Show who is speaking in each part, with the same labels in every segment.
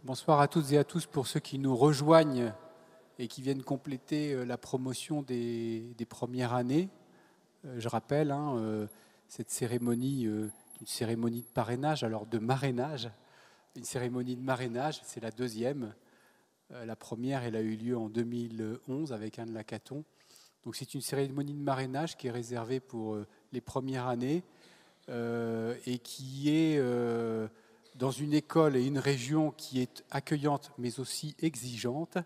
Speaker 1: Bonsoir à toutes et à tous pour ceux qui nous rejoignent et qui viennent compléter la promotion des premières années. Je rappelle, cette cérémonie, une cérémonie de parrainage, alors de marrainage. Une cérémonie de marrainage, c'est la deuxième. La première, elle a eu lieu en 2011 avec Anne Lacaton. Donc c'est une cérémonie de marrainage qui est réservée pour les premières années et qui est dans une école et une région qui est accueillante mais aussi exigeante,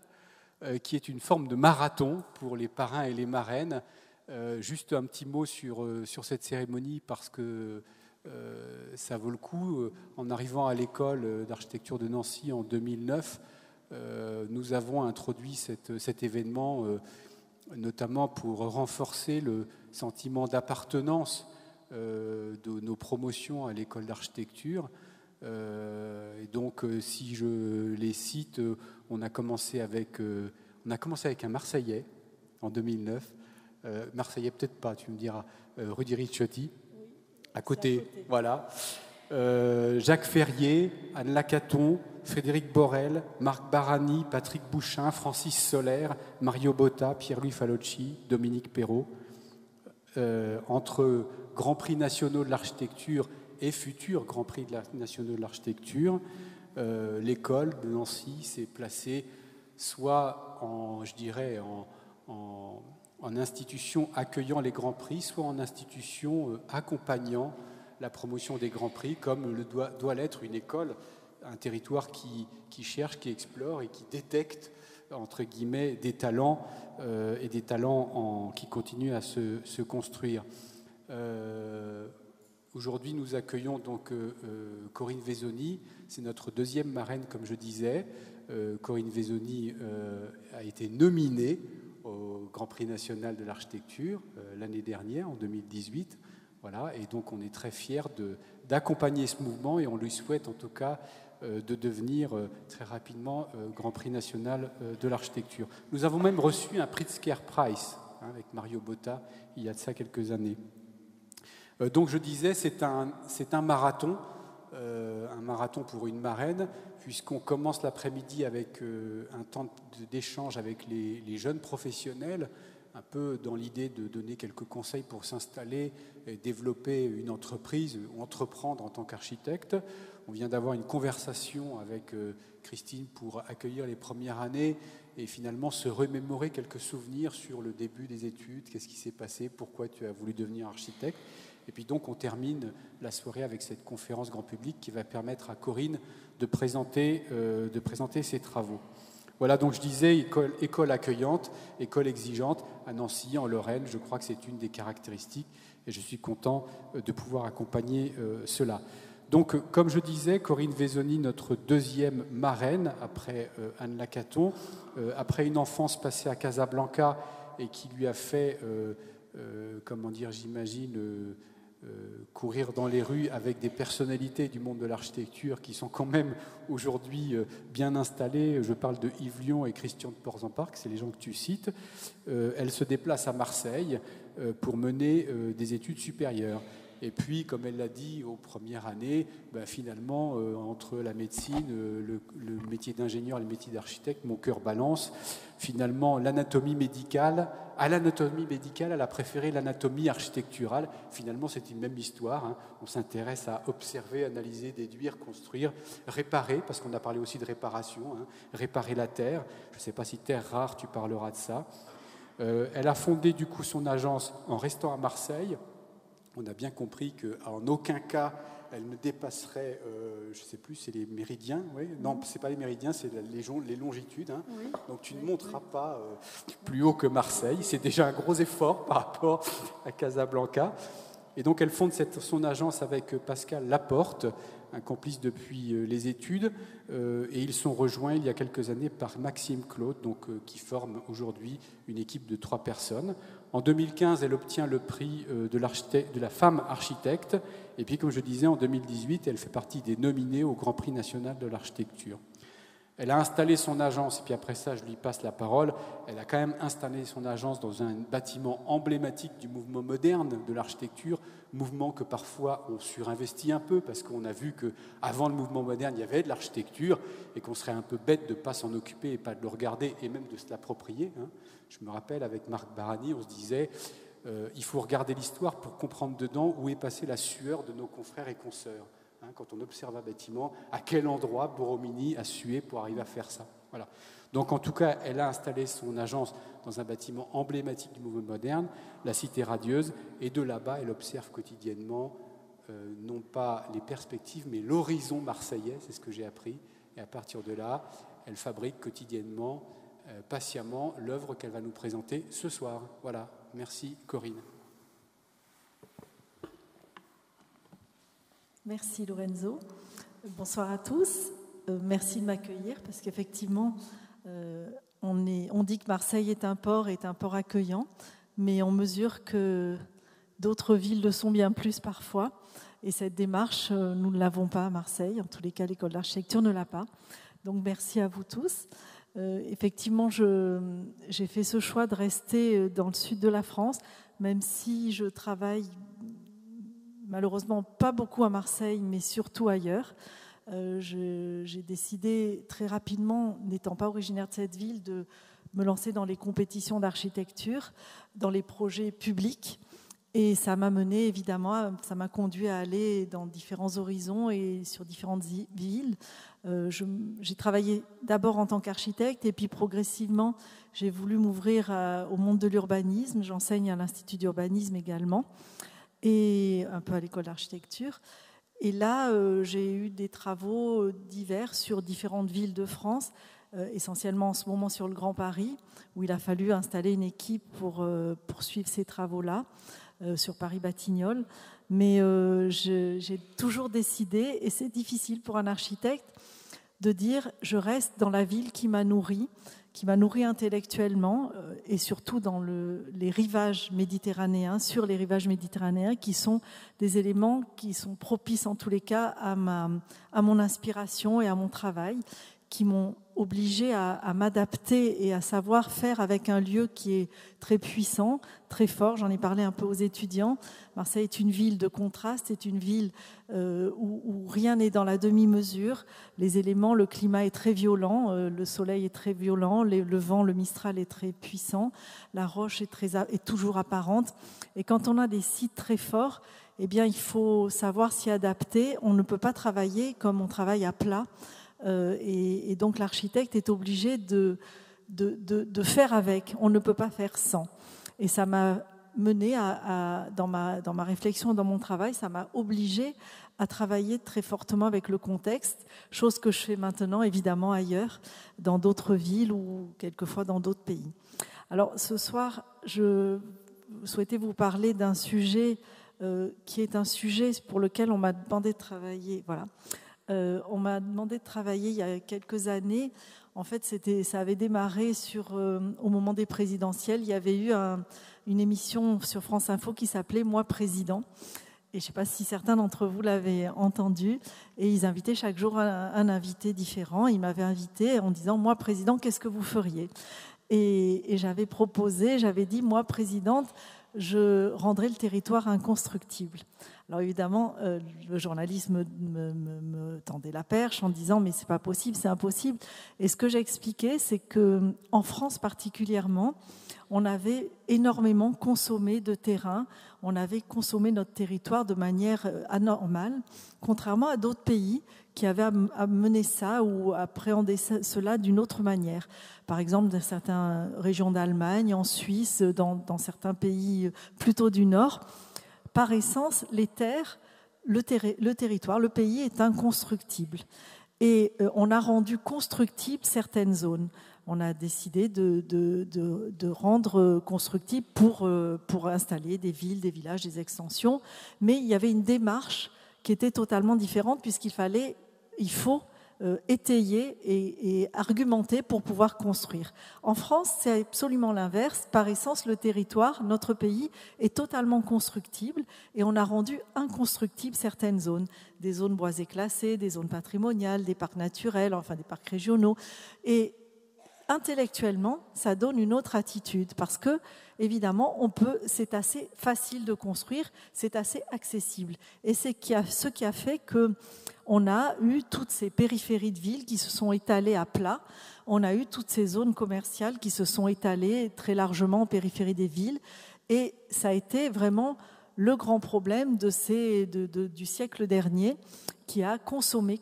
Speaker 1: qui est une forme de marathon pour les parrains et les marraines. Juste un petit mot sur cette cérémonie parce que ça vaut le coup. En arrivant à l'école d'architecture de Nancy en 2009, nous avons introduit cet événement notamment pour renforcer le sentiment d'appartenance de nos promotions à l'école d'architecture. Et donc, si je les cite, on a commencé avec un Marseillais en 2009. Marseillais, peut-être pas, tu me diras. Rudy Ricciotti, oui, à côté. Voilà. Jacques Ferrier, Anne Lacaton, Frédéric Borel, Marc Barani, Patrick Bouchin, Francis Solaire, Mario Botta, Pierre-Louis Falocci, Dominique Perrault. Entre Grands Prix nationaux de l'architecture et futurs Grands Prix nationaux de l'architecture, l'école de Nancy s'est placée soit en institution accueillant les Grands Prix, soit en institution accompagnant la promotion des Grands Prix, comme doit l'être une école, un territoire qui cherche, qui explore et qui détecte, entre guillemets, des talents et des talents qui continuent à se construire. Aujourd'hui, nous accueillons donc Corinne Vesoni. C'est notre deuxième marraine, comme je disais. Corinne Vesoni a été nominée au Grand Prix national de l'architecture l'année dernière, en 2018. Voilà, et donc on est très fiers d'accompagner ce mouvement et on lui souhaite en tout cas de devenir très rapidement Grand Prix national de l'architecture. Nous avons même reçu un Pritzker Prize avec Mario Botta il y a de ça quelques années. Donc je disais, c'est un marathon pour une marraine, puisqu'on commence l'après-midi avec un temps d'échange avec les jeunes professionnels, un peu dans l'idée de donner quelques conseils pour s'installer, et développer une entreprise ou entreprendre en tant qu'architecte. On vient d'avoir une conversation avec Christine pour accueillir les premières années et finalement se remémorer quelques souvenirs sur le début des études, qu'est-ce qui s'est passé, pourquoi tu as voulu devenir architecte. Et puis donc on termine la soirée avec cette conférence grand public qui va permettre à Corinne de présenter ses travaux. Voilà, donc je disais école accueillante, école exigeante à Nancy, en Lorraine. Je crois que c'est une des caractéristiques et je suis content de pouvoir accompagner cela. Donc, comme je disais, Corinne Vesoni, notre deuxième marraine, après Anne Lacaton, après une enfance passée à Casablanca et qui lui a fait, courir dans les rues avec des personnalités du monde de l'architecture qui sont quand même aujourd'hui bien installées. Je parle de Yves Lion et Christian de Porzenparc, c'est les gens que tu cites. Elle se déplace à Marseille pour mener des études supérieures. Et puis, comme elle l'a dit aux premières années, finalement, entre la médecine, le métier d'ingénieur et le métier d'architecte, mon cœur balance. Finalement, l'anatomie médicale, elle a préféré l'anatomie architecturale. Finalement, c'est une même histoire. On s'intéresse à observer, analyser, déduire, construire, réparer, parce qu'on a parlé aussi de réparation, réparer la terre. Je ne sais pas si terre rare, tu parleras de ça. Elle a fondé du coup son agence en restant à Marseille. On a bien compris qu'en aucun cas, elle ne dépasserait, je ne sais plus, c'est les méridiens, oui. Non, ce n'est pas les méridiens, c'est les longitudes. Oui. Donc tu ne monteras pas plus haut que Marseille. C'est déjà un gros effort par rapport à Casablanca. Et donc elle fonde son agence avec Pascal Laporte, un complice depuis les études, et ils sont rejoints il y a quelques années par Maxime Claude, qui forme aujourd'hui une équipe de 3 personnes. En 2015, elle obtient le prix de la femme architecte, et puis comme je disais, en 2018, elle fait partie des nominés au Grand Prix national de l'architecture. Elle a installé son agence, et puis après ça, je lui passe la parole. Elle a quand même installé son agence dans un bâtiment emblématique du mouvement moderne de l'architecture, mouvement que parfois on surinvestit un peu, parce qu'on a vu qu'avant le mouvement moderne, il y avait de l'architecture, et qu'on serait un peu bête de ne pas s'en occuper et pas de le regarder, et même de se l'approprier. Je me rappelle, avec Marc Barani, on se disait il faut regarder l'histoire pour comprendre dedans où est passée la sueur de nos confrères et consoeurs. Quand on observe un bâtiment, à quel endroit Borromini a sué pour arriver à faire ça. Voilà. Donc en tout cas, elle a installé son agence dans un bâtiment emblématique du mouvement moderne, la Cité Radieuse, et de là-bas, elle observe quotidiennement, non pas les perspectives, mais l'horizon marseillais, c'est ce que j'ai appris. Et à partir de là, elle fabrique quotidiennement, patiemment, l'œuvre qu'elle va nous présenter ce soir. Voilà. Merci Corinne.
Speaker 2: Merci Lorenzo. Bonsoir à tous. Merci de m'accueillir parce qu'effectivement, on dit que Marseille est un port accueillant, mais on mesure que d'autres villes le sont bien plus parfois. Et cette démarche, nous ne l'avons pas à Marseille. En tous les cas, l'école d'architecture ne l'a pas. Donc merci à vous tous. Effectivement, j'ai fait ce choix de rester dans le sud de la France, même si je travaille malheureusement pas beaucoup à Marseille, mais surtout ailleurs. J'ai décidé très rapidement, n'étant pas originaire de cette ville, de me lancer dans les compétitions d'architecture, dans les projets publics. Et ça m'a mené, évidemment, ça m'a conduit à aller dans différents horizons et sur différentes villes. J'ai travaillé d'abord en tant qu'architecte et puis progressivement, j'ai voulu m'ouvrir au monde de l'urbanisme. J'enseigne à l'Institut d'urbanisme également et un peu à l'école d'architecture. Et là, j'ai eu des travaux divers sur différentes villes de France, essentiellement en ce moment sur le Grand Paris, où il a fallu installer une équipe pour poursuivre ces travaux-là, sur Paris-Batignolles. Mais j'ai toujours décidé, et c'est difficile pour un architecte, de dire je reste dans la ville qui m'a nourri intellectuellement et surtout dans les rivages méditerranéens, sur les rivages méditerranéens qui sont des éléments qui sont propices en tous les cas à mon inspiration et à mon travail, qui m'ont obligée à m'adapter et à savoir faire avec un lieu qui est très puissant, très fort. J'en ai parlé un peu aux étudiants. Marseille est une ville de contraste, c'est une ville où rien n'est dans la demi-mesure. Les éléments, le climat est très violent, le soleil est très violent, le vent, le Mistral est très puissant, la roche est toujours apparente. Et quand on a des sites très forts, eh bien, il faut savoir s'y adapter. On ne peut pas travailler comme on travaille à plat. Et donc l'architecte est obligé de faire avec. On ne peut pas faire sans. Et ça m'a mené dans ma réflexion, dans mon travail, ça m'a obligé à travailler très fortement avec le contexte, chose que je fais maintenant évidemment ailleurs, dans d'autres villes ou quelquefois dans d'autres pays. Alors ce soir, je souhaitais vous parler d'un sujet qui est un sujet pour lequel on m'a demandé de travailler. Voilà. On m'a demandé de travailler il y a quelques années. En fait, ça avait démarré au moment des présidentielles. Il y avait eu une émission sur France Info qui s'appelait « Moi, président ». Et je ne sais pas si certains d'entre vous l'avaient entendu. Et ils invitaient chaque jour un invité différent. Ils m'avaient invité en disant « Moi, président, qu'est-ce que vous feriez ?» Et j'avais dit « Moi, présidente, je rendrai le territoire inconstructible ». Alors évidemment, le journalisme me tendait la perche en disant « mais c'est pas possible, c'est impossible ». Et ce que j'expliquais, c'est qu'en France particulièrement, on avait énormément consommé de terrain, on avait consommé notre territoire de manière anormale, contrairement à d'autres pays qui avaient amené ça ou appréhendé cela d'une autre manière. Par exemple, dans certaines régions d'Allemagne, en Suisse, dans certains pays plutôt du Nord, par essence, les terres, le territoire, le pays est inconstructible. Et on a rendu constructibles certaines zones. On a décidé de rendre constructibles pour installer des villes, des villages, des extensions. Mais il y avait une démarche qui était totalement différente puisqu'il faut étayées et argumentées pour pouvoir construire. En France, c'est absolument l'inverse. Par essence, le territoire, notre pays, est totalement constructible et on a rendu inconstructibles certaines zones. Des zones boisées classées, des zones patrimoniales, des parcs naturels, enfin des parcs régionaux. Et intellectuellement, ça donne une autre attitude parce que, évidemment, c'est assez facile de construire, c'est assez accessible. Et c'est ce qui a fait qu'on a eu toutes ces périphéries de villes qui se sont étalées à plat. On a eu toutes ces zones commerciales qui se sont étalées très largement en périphérie des villes. Et ça a été vraiment le grand problème du siècle dernier qui a consommé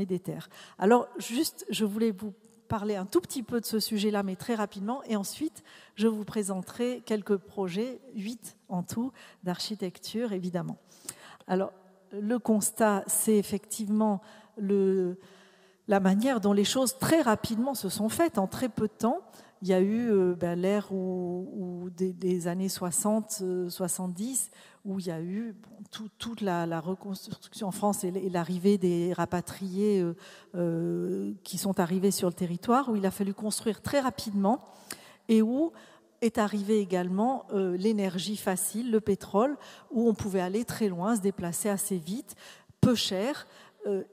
Speaker 2: des terres. Alors, juste, je voulais vous parler un tout petit peu de ce sujet-là, mais très rapidement. Et ensuite, je vous présenterai quelques projets, 8 en tout, d'architecture, évidemment. Alors, le constat, c'est effectivement la manière dont les choses très rapidement se sont faites, en très peu de temps. Il y a eu l'ère des années 60, 70, où il y a eu toute la reconstruction en France et l'arrivée des rapatriés qui sont arrivés sur le territoire, où il a fallu construire très rapidement et où est arrivée également l'énergie facile, le pétrole, où on pouvait aller très loin, se déplacer assez vite, peu cher,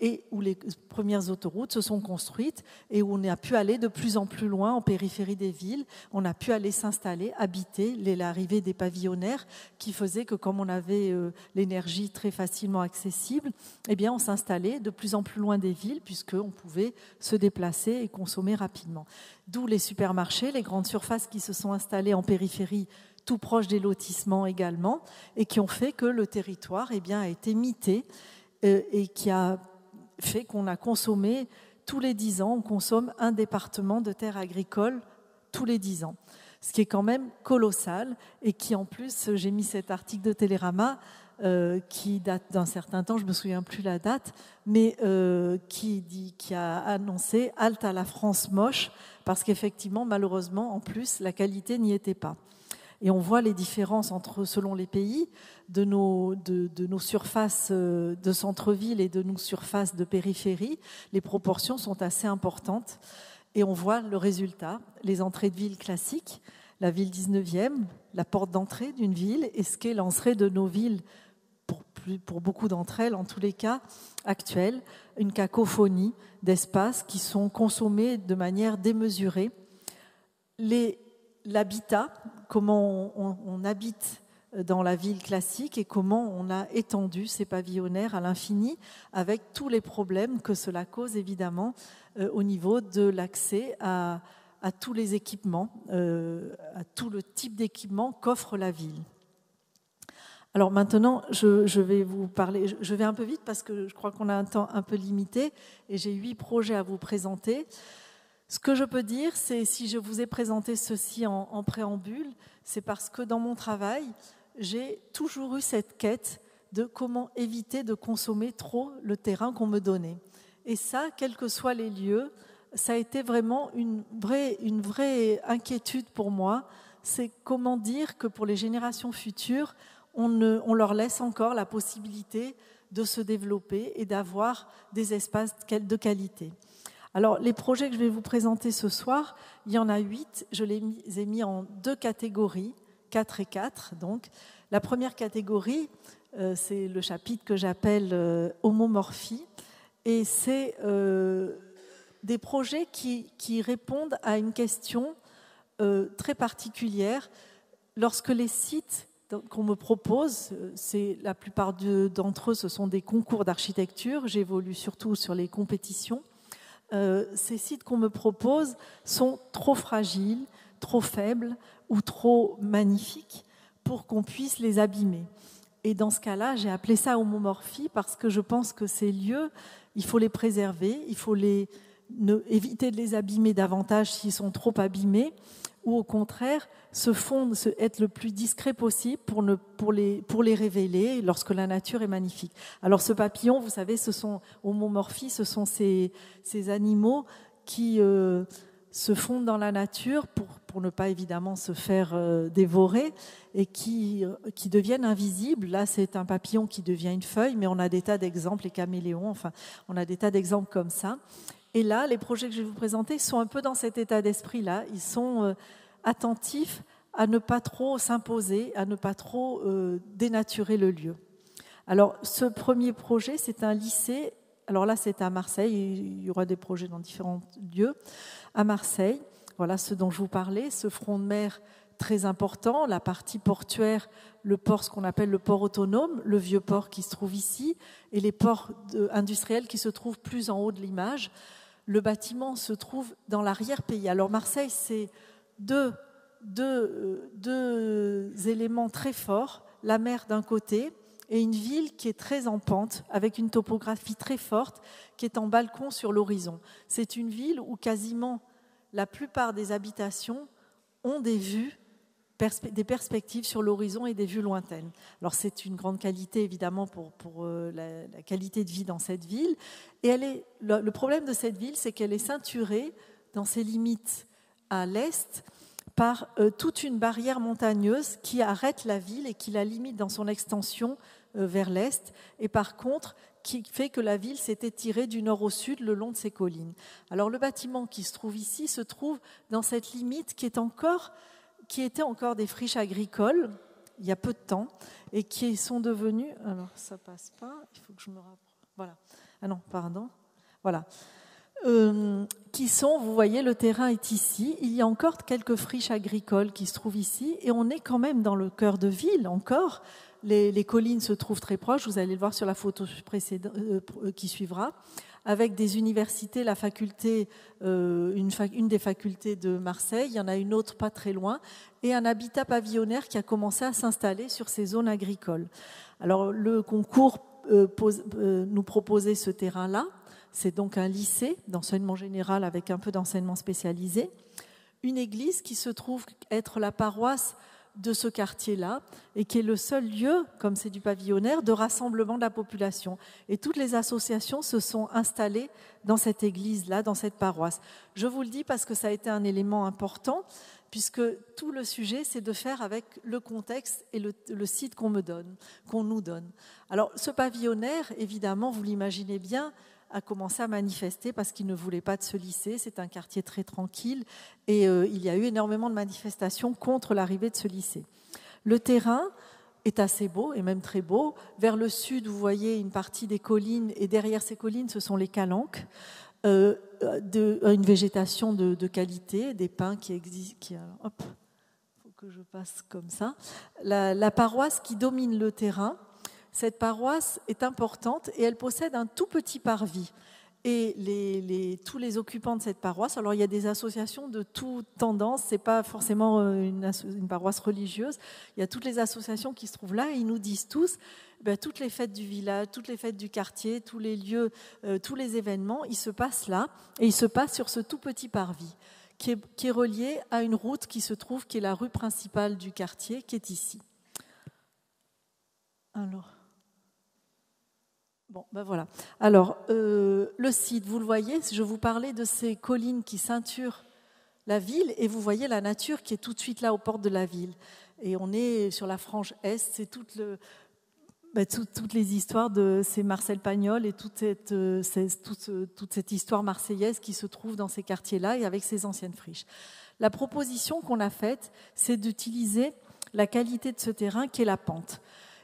Speaker 2: et où les premières autoroutes se sont construites et où on a pu aller de plus en plus loin en périphérie des villes. On a pu aller s'installer, habiter, l'arrivée des pavillonnaires qui faisait que comme on avait l'énergie très facilement accessible, eh bien on s'installait de plus en plus loin des villes puisqu'on pouvait se déplacer et consommer rapidement. D'où les supermarchés, les grandes surfaces qui se sont installées en périphérie tout proche des lotissements également et qui ont fait que le territoire eh bien, a été mité et qui a fait qu'on a consommé tous les 10 ans, on consomme un département de terres agricoles tous les 10 ans. Ce qui est quand même colossal et qui en plus, j'ai mis cet article de Télérama qui date d'un certain temps, je ne me souviens plus la date, mais qui a annoncé « Halte à la France moche » parce qu'effectivement, malheureusement, en plus, la qualité n'y était pas. Et on voit les différences selon les pays de nos surfaces de centre-ville et de nos surfaces de périphérie. Les proportions sont assez importantes et on voit le résultat. Les entrées de ville classiques, la ville 19e, la porte d'entrée d'une ville et ce qu'est l'entrée de nos villes, pour beaucoup d'entre elles, en tous les cas actuelles, une cacophonie d'espaces qui sont consommés de manière démesurée. L'habitat, comment on habite dans la ville classique et comment on a étendu ces pavillonnaires à l'infini avec tous les problèmes que cela cause évidemment au niveau de l'accès à tous les équipements, à tout le type d'équipement qu'offre la ville. Alors maintenant, je vais vous parler, je vais un peu vite parce que je crois qu'on a un temps un peu limité et j'ai 8 projets à vous présenter. Ce que je peux dire, c'est si je vous ai présenté ceci en préambule, c'est parce que dans mon travail, j'ai toujours eu cette quête de comment éviter de consommer trop le terrain qu'on me donnait. Et ça, quels que soient les lieux, ça a été vraiment une vraie inquiétude pour moi. C'est comment dire que pour les générations futures, on leur laisse encore la possibilité de se développer et d'avoir des espaces de qualité. Alors, les projets que je vais vous présenter ce soir, il y en a 8. Je les ai mis en 2 catégories, 4 et 4. Donc, la première catégorie, c'est le chapitre que j'appelle homomorphie. Et c'est des projets qui répondent à une question très particulière. Lorsque les sites qu'on me propose, la plupart d'entre eux, ce sont des concours d'architecture. J'évolue surtout sur les compétitions. Ces sites qu'on me propose sont trop fragiles, trop faibles ou trop magnifiques pour qu'on puisse les abîmer. Et dans ce cas-là, j'ai appelé ça homomorphie parce que je pense que ces lieux, il faut les préserver, il faut éviter de les abîmer davantage s'ils sont trop abîmés, ou au contraire, être le plus discret possible pour les révéler lorsque la nature est magnifique. Alors ce papillon, vous savez, homomorphie, ce sont ces animaux qui se fondent dans la nature pour ne pas évidemment se faire dévorer, et qui deviennent invisibles. Là, c'est un papillon qui devient une feuille, mais on a des tas d'exemples, les caméléons, enfin, on a des tas d'exemples comme ça. Et là, les projets que je vais vous présenter sont un peu dans cet état d'esprit-là. Ils sont attentifs à ne pas trop s'imposer, à ne pas trop dénaturer le lieu. Alors, ce premier projet, c'est un lycée. Alors là, c'est à Marseille. Il y aura des projets dans différents lieux. À Marseille, voilà ce dont je vous parlais, ce front de mer très important, la partie portuaire, le port, ce qu'on appelle le port autonome, le vieux port qui se trouve ici, et les ports industriels qui se trouvent plus en haut de l'image. Le bâtiment se trouve dans l'arrière-pays. Alors Marseille, c'est deux éléments très forts, la mer d'un côté et une ville qui est très en pente, avec une topographie très forte, qui est en balcon sur l'horizon. C'est une ville où quasiment la plupart des habitations ont des vues, des perspectives sur l'horizon et des vues lointaines. Alors c'est une grande qualité évidemment pour la qualité de vie dans cette ville. Et le problème de cette ville, c'est qu'elle est ceinturée dans ses limites à l'est par toute une barrière montagneuse qui arrête la ville et qui la limite dans son extension vers l'est. Et par contre, qui fait que la ville s'est étirée du nord au sud le long de ces collines. Alors le bâtiment qui se trouve ici se trouve dans cette limite qui était encore des friches agricoles il y a peu de temps et qui sont devenues... Alors ça passe pas, il faut que je me rapproche. Voilà. Ah non, pardon. Voilà. Qui sont, vous voyez, le terrain est ici. Il y a encore quelques friches agricoles qui se trouvent ici et on est quand même dans le cœur de ville encore. Les collines se trouvent très proches, vous allez le voir sur la photo précédente qui suivra, avec des universités, la faculté, une des facultés de Marseille, il y en a une autre pas très loin, et un habitat pavillonnaire qui a commencé à s'installer sur ces zones agricoles. Alors le concours nous proposait ce terrain-là, c'est donc un lycée d'enseignement général avec un peu d'enseignement spécialisé, une église qui se trouve être la paroisse de ce quartier-là et qui est le seul lieu, comme c'est du pavillonnaire, de rassemblement de la population. Et toutes les associations se sont installées dans cette église-là, dans cette paroisse. Je vous le dis parce que ça a été un élément important, puisque tout le sujet, c'est de faire avec le contexte et le site qu'on nous donne. Alors, ce pavillonnaire, évidemment, vous l'imaginez bien, a commencé à manifester parce qu'il ne voulait pas de ce lycée. C'est un quartier très tranquille et il y a eu énormément de manifestations contre l'arrivée de ce lycée. Le terrain est assez beau et même très beau. Vers le sud, vous voyez une partie des collines et derrière ces collines, ce sont les calanques, une végétation de qualité, des pins qui existent. Hop, faut que je passe comme ça. La paroisse qui domine le terrain. Cette paroisse est importante et elle possède un tout petit parvis. Et tous les occupants de cette paroisse, alors il y a des associations de toute tendance, ce n'est pas forcément une paroisse religieuse, il y a toutes les associations qui se trouvent là et ils nous disent tous, toutes les fêtes du village, toutes les fêtes du quartier, tous les lieux, tous les événements, ils se passent là et ils se passent sur ce tout petit parvis qui est relié à une route qui se trouve, qui est la rue principale du quartier, qui est ici. Alors... Bon, ben voilà. Alors, le site, vous le voyez, je vous parlais de ces collines qui ceinturent la ville et vous voyez la nature qui est tout de suite là aux portes de la ville. Et on est sur la frange est, c'est toutes les histoires de ces Marcel Pagnol et toute cette histoire marseillaise qui se trouve dans ces quartiers-là et avec ces anciennes friches. La proposition qu'on a faite, c'est d'utiliser la qualité de ce terrain qui est la pente.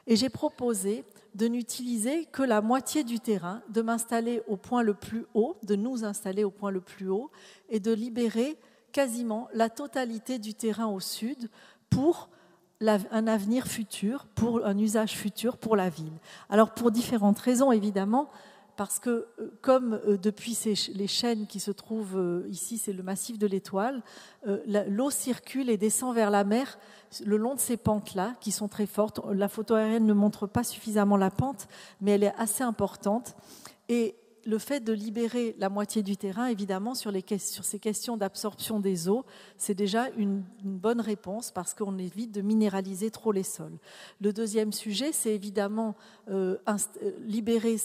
Speaker 2: Et j'ai proposé de n'utiliser que la moitié du terrain, de m'installer au point le plus haut, de nous installer au point le plus haut et de libérer quasiment la totalité du terrain au sud pour un avenir futur, pour un usage futur pour la ville. Alors pour différentes raisons évidemment, parce que comme depuis les chênes qui se trouvent ici, c'est le massif de l'Étoile, l'eau circule et descend vers la mer le long de ces pentes-là, qui sont très fortes. La photo aérienne ne montre pas suffisamment la pente, mais elle est assez importante. Et le fait de libérer la moitié du terrain, évidemment, sur ces questions d'absorption des eaux, c'est déjà une bonne réponse parce qu'on évite de minéraliser trop les sols. Le deuxième sujet, c'est évidemment libérer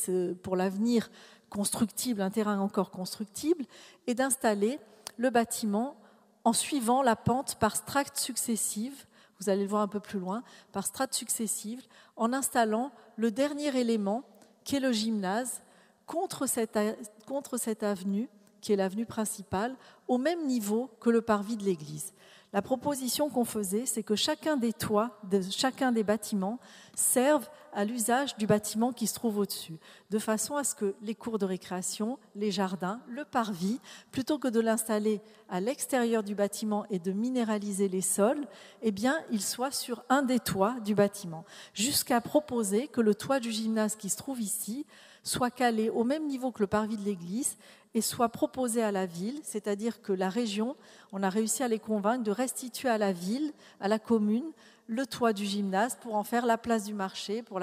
Speaker 2: pour l'avenir constructible, un terrain encore constructible, et d'installer le bâtiment en suivant la pente par strates successives, vous allez le voir un peu plus loin, par strates successives, en installant le dernier élément, qui est le gymnase, contre cette avenue, qui est l'avenue principale, au même niveau que le parvis de l'église. La proposition qu'on faisait, c'est que chacun des toits de chacun des bâtiments serve à l'usage du bâtiment qui se trouve au-dessus, de façon à ce que les cours de récréation, les jardins, le parvis, plutôt que de l'installer à l'extérieur du bâtiment et de minéraliser les sols, eh bien, ils soient sur un des toits du bâtiment, jusqu'à proposer que le toit du gymnase qui se trouve ici soit calé au même niveau que le parvis de l'église et soit proposé à la ville, c'est-à-dire que la région, on a réussi à les convaincre de restituer à la ville, à la commune, le toit du gymnase pour en faire la place du marché, pour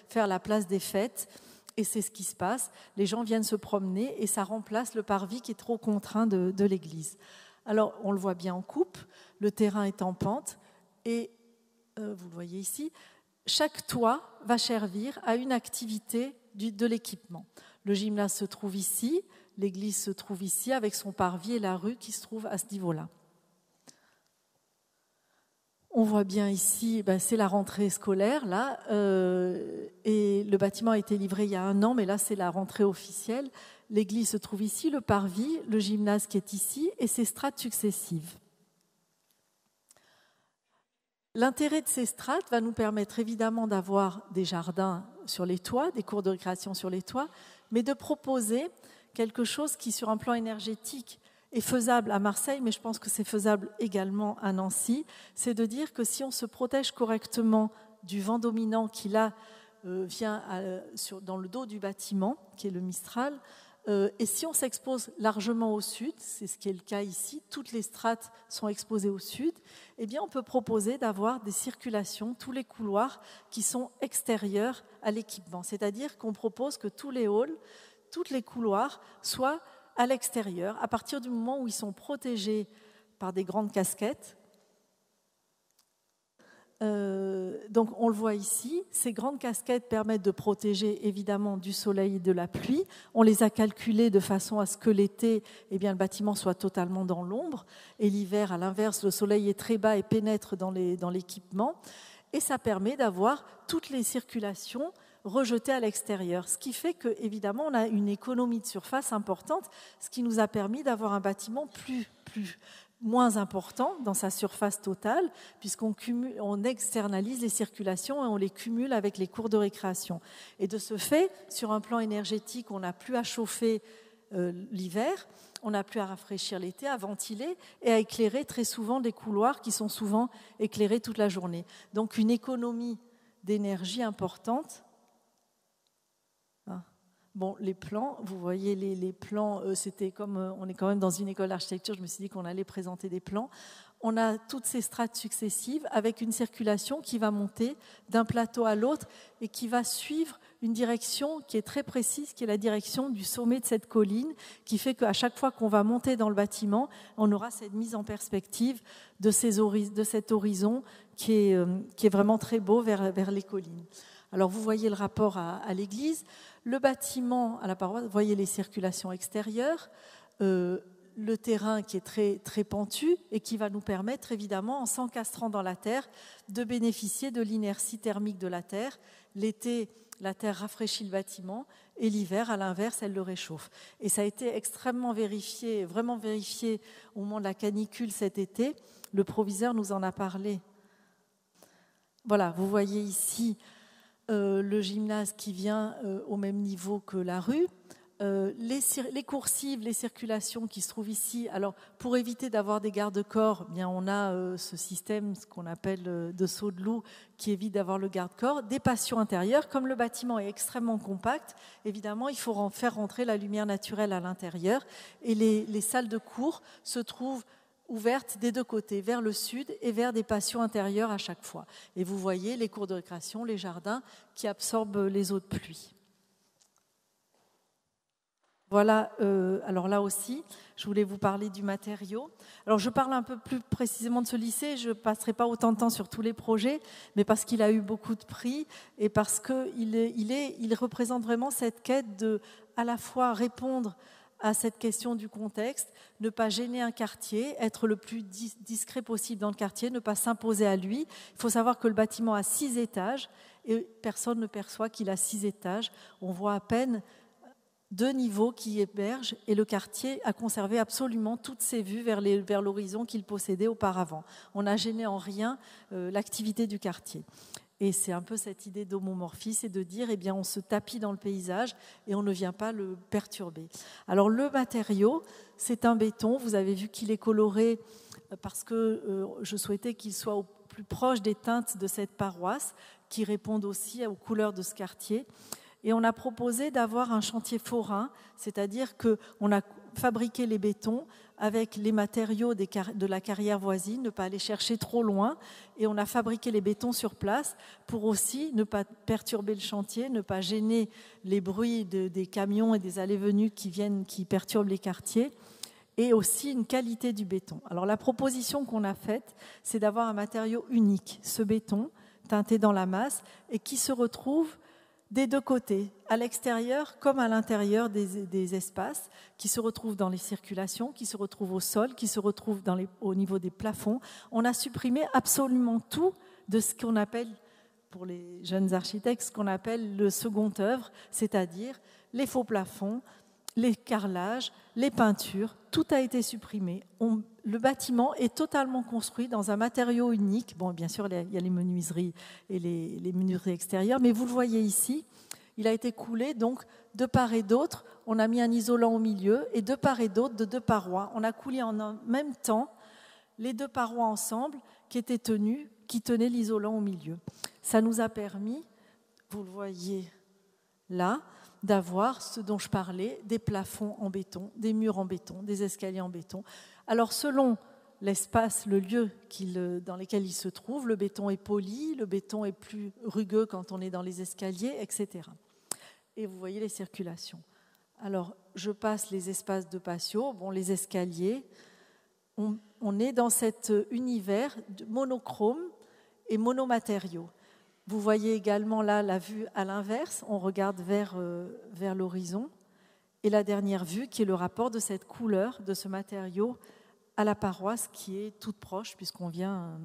Speaker 2: faire la place des fêtes. Et c'est ce qui se passe. Les gens viennent se promener et ça remplace le parvis qui est trop contraint de l'église. Alors, on le voit bien en coupe, le terrain est en pente et, vous le voyez ici, chaque toit va servir à une activité de l'équipement. Le gymnase se trouve ici, l'église se trouve ici avec son parvis et la rue qui se trouve à ce niveau-là. On voit bien ici, c'est la rentrée scolaire, là, et le bâtiment a été livré il y a 1 an, mais là c'est la rentrée officielle. L'église se trouve ici, le parvis, le gymnase qui est ici, et ses strates successives. L'intérêt de ces strates va nous permettre évidemment d'avoir des jardins sur les toits, des cours de récréation sur les toits, mais de proposer quelque chose qui, sur un plan énergétique, est faisable à Marseille, mais je pense que c'est faisable également à Nancy, c'est de dire que si on se protège correctement du vent dominant qui là vient dans le dos du bâtiment, qui est le Mistral, et si on s'expose largement au sud, c'est ce qui est le cas ici, toutes les strates sont exposées au sud, eh bien on peut proposer d'avoir des circulations, tous les couloirs qui sont extérieurs à l'équipement. C'est-à-dire qu'on propose que tous les halls, tous les couloirs soient à l'extérieur, à partir du moment où ils sont protégés par des grandes casquettes. Donc on le voit ici, ces grandes casquettes permettent de protéger évidemment du soleil et de la pluie. On les a calculées de façon à ce que l'été, eh bien, le bâtiment soit totalement dans l'ombre et l'hiver, à l'inverse, le soleil est très bas et pénètre dans l'équipement. Et ça permet d'avoir toutes les circulations rejetées à l'extérieur, ce qui fait que évidemment on a une économie de surface importante, ce qui nous a permis d'avoir un bâtiment moins important dans sa surface totale, puisqu'on externalise les circulations et on les cumule avec les cours de récréation. Et de ce fait, sur un plan énergétique, on n'a plus à chauffer l'hiver, on n'a plus à rafraîchir l'été, à ventiler et à éclairer très souvent des couloirs qui sont souvent éclairés toute la journée. Donc une économie d'énergie importante. Bon, les plans, vous voyez les plans, c'était comme on est quand même dans une école d'architecture, je me suis dit qu'on allait présenter des plans. On a toutes ces strates successives avec une circulation qui va monter d'un plateau à l'autre et qui va suivre une direction qui est très précise, qui est la direction du sommet de cette colline, qui fait qu'à chaque fois qu'on va monter dans le bâtiment, on aura cette mise en perspective de cet horizon qui est vraiment très beau vers les collines. Alors vous voyez le rapport à l'église. Le bâtiment à la paroisse, vous voyez les circulations extérieures, le terrain qui est très, très pentu et qui va nous permettre évidemment, en s'encastrant dans la terre, de bénéficier de l'inertie thermique de la terre. L'été, la terre rafraîchit le bâtiment et l'hiver, à l'inverse, elle le réchauffe. Et ça a été extrêmement vérifié, vraiment vérifié au moment de la canicule cet été. Le proviseur nous en a parlé. Voilà, vous voyez ici le gymnase qui vient au même niveau que la rue, les coursives, les circulations qui se trouvent ici. Alors, pour éviter d'avoir des garde-corps, eh bien, on a ce système, ce qu'on appelle de saut de loup, qui évite d'avoir le garde-corps. Des patios intérieurs, comme le bâtiment est extrêmement compact, évidemment, il faut faire rentrer la lumière naturelle à l'intérieur. Et les salles de cours se trouvent ouvertes des deux côtés, vers le sud et vers des patios intérieurs à chaque fois. Et vous voyez les cours de récréation, les jardins qui absorbent les eaux de pluie. Voilà, alors là aussi, je voulais vous parler du matériau. Alors je parle un peu plus précisément de ce lycée, je ne passerai pas autant de temps sur tous les projets, mais parce qu'il a eu beaucoup de prix et parce qu'il représente vraiment cette quête de à la fois répondre à cette question du contexte, ne pas gêner un quartier, être le plus discret possible dans le quartier, ne pas s'imposer à lui. Il faut savoir que le bâtiment a 6 étages et personne ne perçoit qu'il a 6 étages. On voit à peine 2 niveaux qui hébergent et le quartier a conservé absolument toutes ses vues vers l'horizon qu'il possédait auparavant. On n'a gêné en rien l'activité du quartier. Et c'est un peu cette idée d'homomorphisme, c'est de dire, eh bien, on se tapit dans le paysage et on ne vient pas le perturber. Alors, le matériau, c'est un béton. Vous avez vu qu'il est coloré parce que je souhaitais qu'il soit au plus proche des teintes de cette paroisse, qui répondent aussi aux couleurs de ce quartier. Et on a proposé d'avoir un chantier forain, c'est-à-dire qu'on a fabriqué les bétons avec les matériaux de la carrière voisine, ne pas aller chercher trop loin, et on a fabriqué les bétons sur place pour aussi ne pas perturber le chantier, ne pas gêner les bruits des camions et des allées-venues qui perturbent les quartiers, et aussi une qualité du béton. Alors la proposition qu'on a faite, c'est d'avoir un matériau unique, ce béton teinté dans la masse, et qui se retrouve des 2 côtés, à l'extérieur comme à l'intérieur des espaces, qui se retrouvent dans les circulations, qui se retrouvent au sol, qui se retrouvent au niveau des plafonds. On a supprimé absolument tout de ce qu'on appelle, pour les jeunes architectes, ce qu'on appelle le second œuvre, c'est-à-dire les faux plafonds, les carrelages, les peintures, tout a été supprimé. Le bâtiment est totalement construit dans un matériau unique. Bon, bien sûr, il y a les menuiseries et les menuiseries extérieures, mais vous le voyez ici, il a été coulé donc de part et d'autre. On a mis un isolant au milieu et de part et d'autre de 2 parois. On a coulé en même temps les 2 parois ensemble qui tenaient l'isolant au milieu. Ça nous a permis, vous le voyez là, d'avoir ce dont je parlais, des plafonds en béton, des murs en béton, des escaliers en béton. Alors selon l'espace, le lieu dans lequel il se trouve, le béton est poli, le béton est plus rugueux quand on est dans les escaliers, etc. Et vous voyez les circulations. Alors je passe les espaces de patio, les escaliers. On est dans cet univers monochrome et monomatériaux. Vous voyez également là la vue à l'inverse, on regarde vers l'horizon. Et la dernière vue qui est le rapport de cette couleur, de ce matériau à la paroisse qui est toute proche puisqu'on vient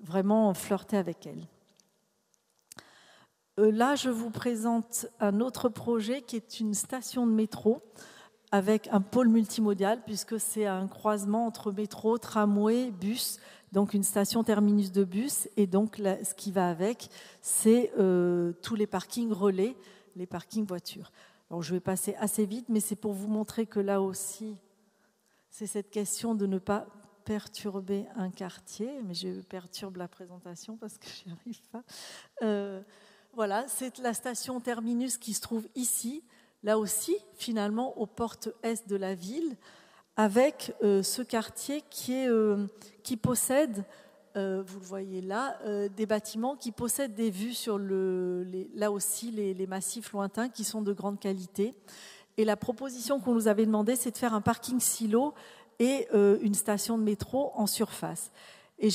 Speaker 2: vraiment flirter avec elle. Là, je vous présente un autre projet qui est une station de métro avec un pôle multimodal puisque c'est un croisement entre métro, tramway, bus. Donc une station terminus de bus, et donc là, ce qui va avec, c'est tous les parkings relais, les parkings voitures. Alors je vais passer assez vite, mais c'est pour vous montrer que là aussi, c'est cette question de ne pas perturber un quartier, mais je perturbe la présentation parce que je n'y arrive pas. Voilà, c'est la station terminus qui se trouve ici, là aussi, finalement, aux portes est de la ville, avec ce quartier qui possède, vous le voyez là, des bâtiments qui possèdent des vues sur là aussi les massifs lointains qui sont de grande qualité. Et la proposition qu'on nous avait demandé, c'est de faire un parking silo et une station de métro en surface. Et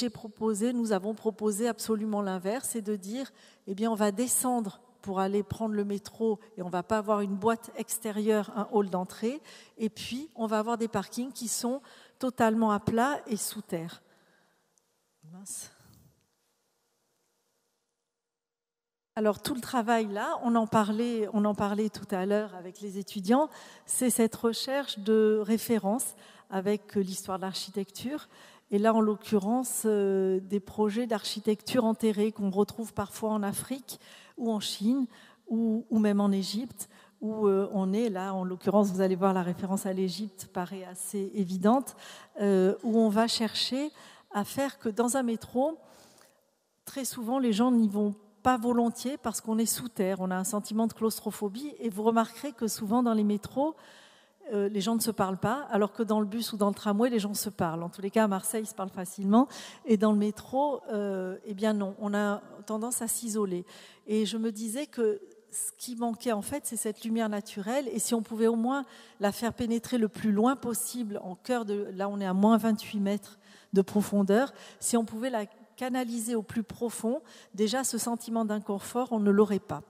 Speaker 2: nous avons proposé absolument l'inverse, c'est de dire, eh bien, on va descendre pour aller prendre le métro et on ne va pas avoir une boîte extérieure, un hall d'entrée. Et puis, on va avoir des parkings qui sont totalement à plat et sous terre. Mince. Alors, tout le travail là, on en parlait tout à l'heure avec les étudiants, c'est cette recherche de référence avec l'histoire de l'architecture. Et là, en l'occurrence, des projets d'architecture enterrés qu'on retrouve parfois en Afrique, ou en Chine, ou même en Égypte, où on est là, en l'occurrence, vous allez voir la référence à l'Égypte paraît assez évidente, où on va chercher à faire que dans un métro, très souvent, les gens n'y vont pas volontiers parce qu'on est sous terre, on a un sentiment de claustrophobie, et vous remarquerez que souvent dans les métros, les gens ne se parlent pas, alors que dans le bus ou dans le tramway, les gens se parlent. En tous les cas, à Marseille, ils se parlent facilement. Et dans le métro, eh bien non, on a tendance à s'isoler. Et je me disais que ce qui manquait, en fait, c'est cette lumière naturelle. Et si on pouvait au moins la faire pénétrer le plus loin possible, en cœur de... Là, on est à moins 28 mètres de profondeur. Si on pouvait la canaliser au plus profond, déjà, ce sentiment d'inconfort, on ne l'aurait pas.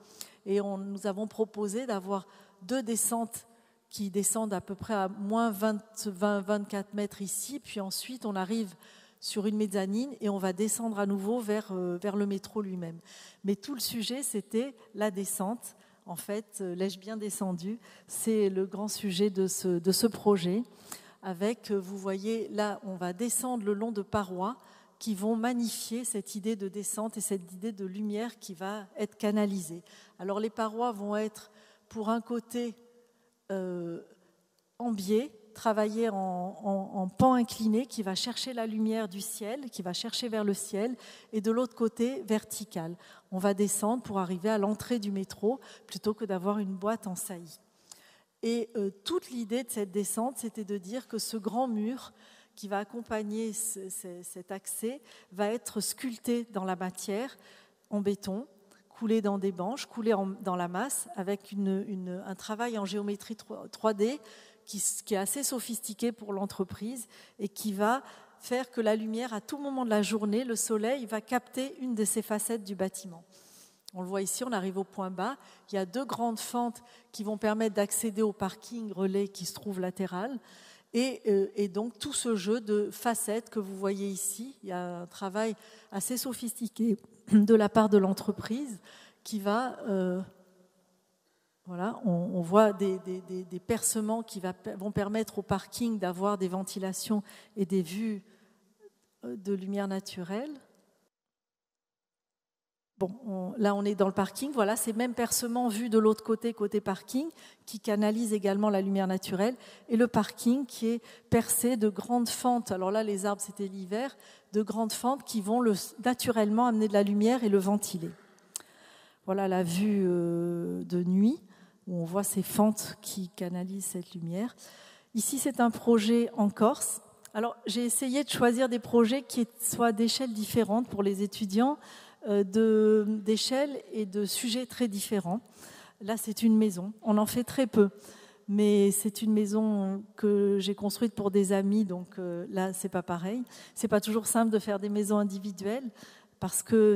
Speaker 2: Et nous avons proposé d'avoir 2 descentes qui descendent à peu près à moins 24 mètres ici, puis ensuite on arrive sur une mezzanine et on va descendre à nouveau vers le métro lui-même. Mais tout le sujet, c'était la descente. En fait, l'ai-je bien descendu? C'est le grand sujet de ce projet. Avec, vous voyez, là, on va descendre le long de parois qui vont magnifier cette idée de descente et cette idée de lumière qui va être canalisée. Alors les parois vont être, pour un côté, en biais, travailler en pan incliné qui va chercher la lumière du ciel, qui va chercher vers le ciel, et de l'autre côté, vertical. On va descendre pour arriver à l'entrée du métro plutôt que d'avoir une boîte en saillie. Et toute l'idée de cette descente, c'était de dire que ce grand mur qui va accompagner cet accès va être sculpté dans la matière, en béton, coulé dans des banches, coulé dans la masse, avec un travail en géométrie 3D qui est assez sophistiqué pour l'entreprise et qui va faire que la lumière, à tout moment de la journée, le soleil va capter une de ces facettes du bâtiment. On le voit ici, on arrive au point bas. Il y a 2 grandes fentes qui vont permettre d'accéder au parking relais qui se trouve latéral. Et donc tout ce jeu de facettes que vous voyez ici, il y a un travail assez sophistiqué de la part de l'entreprise qui va... Voilà, on voit des percements qui vont permettre au parking d'avoir des ventilations et des vues de lumière naturelle. Bon, là on est dans le parking, voilà, ces mêmes percements vus de l'autre côté, côté parking, qui canalisent également la lumière naturelle, et le parking qui est percé de grandes fentes, alors là les arbres c'était l'hiver, de grandes fentes qui vont naturellement amener de la lumière et le ventiler. Voilà la vue de nuit, où on voit ces fentes qui canalisent cette lumière. Ici, c'est un projet en Corse. Alors, j'ai essayé de choisir des projets qui soient d'échelles différentes pour les étudiants, d'échelles et de sujets très différents. Là, c'est une maison. On en fait très peu, mais c'est une maison que j'ai construite pour des amis, donc là, c'est pas pareil. C'est pas toujours simple de faire des maisons individuelles, parce que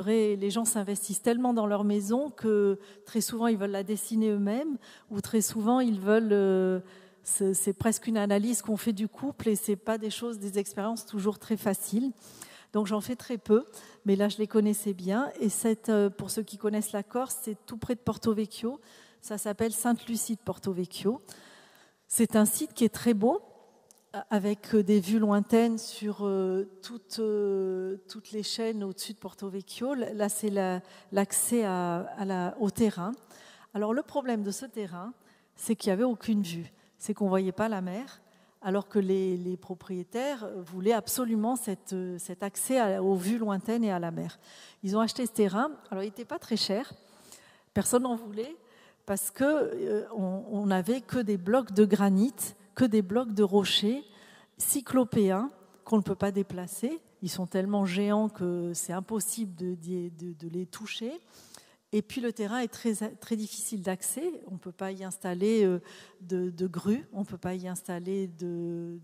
Speaker 2: les gens s'investissent tellement dans leur maison que très souvent ils veulent la dessiner eux-mêmes, ou très souvent ils veulent, c'est presque une analyse qu'on fait du couple, et c'est pas des expériences toujours très faciles. Donc j'en fais très peu, mais là je les connaissais bien. Et pour ceux qui connaissent la Corse, c'est tout près de Porto Vecchio. Ça s'appelle Sainte-Lucie de Porto Vecchio. C'est un site qui est très beau, avec des vues lointaines sur toutes les chaînes au-dessus de Porto Vecchio. Là, c'est l'accès au terrain. Alors, le problème de ce terrain, c'est qu'il n'y avait aucune vue. C'est qu'on ne voyait pas la mer, alors que les propriétaires voulaient absolument cet accès aux vues lointaines et à la mer. Ils ont acheté ce terrain. Alors, il n'était pas très cher. Personne n'en voulait parce qu'on n'avait que des blocs de granit, que des blocs de rochers cyclopéens qu'on ne peut pas déplacer. Ils sont tellement géants que c'est impossible de les toucher. Et puis le terrain est très, très difficile d'accès. On ne peut pas y installer de grues, on ne peut pas y installer de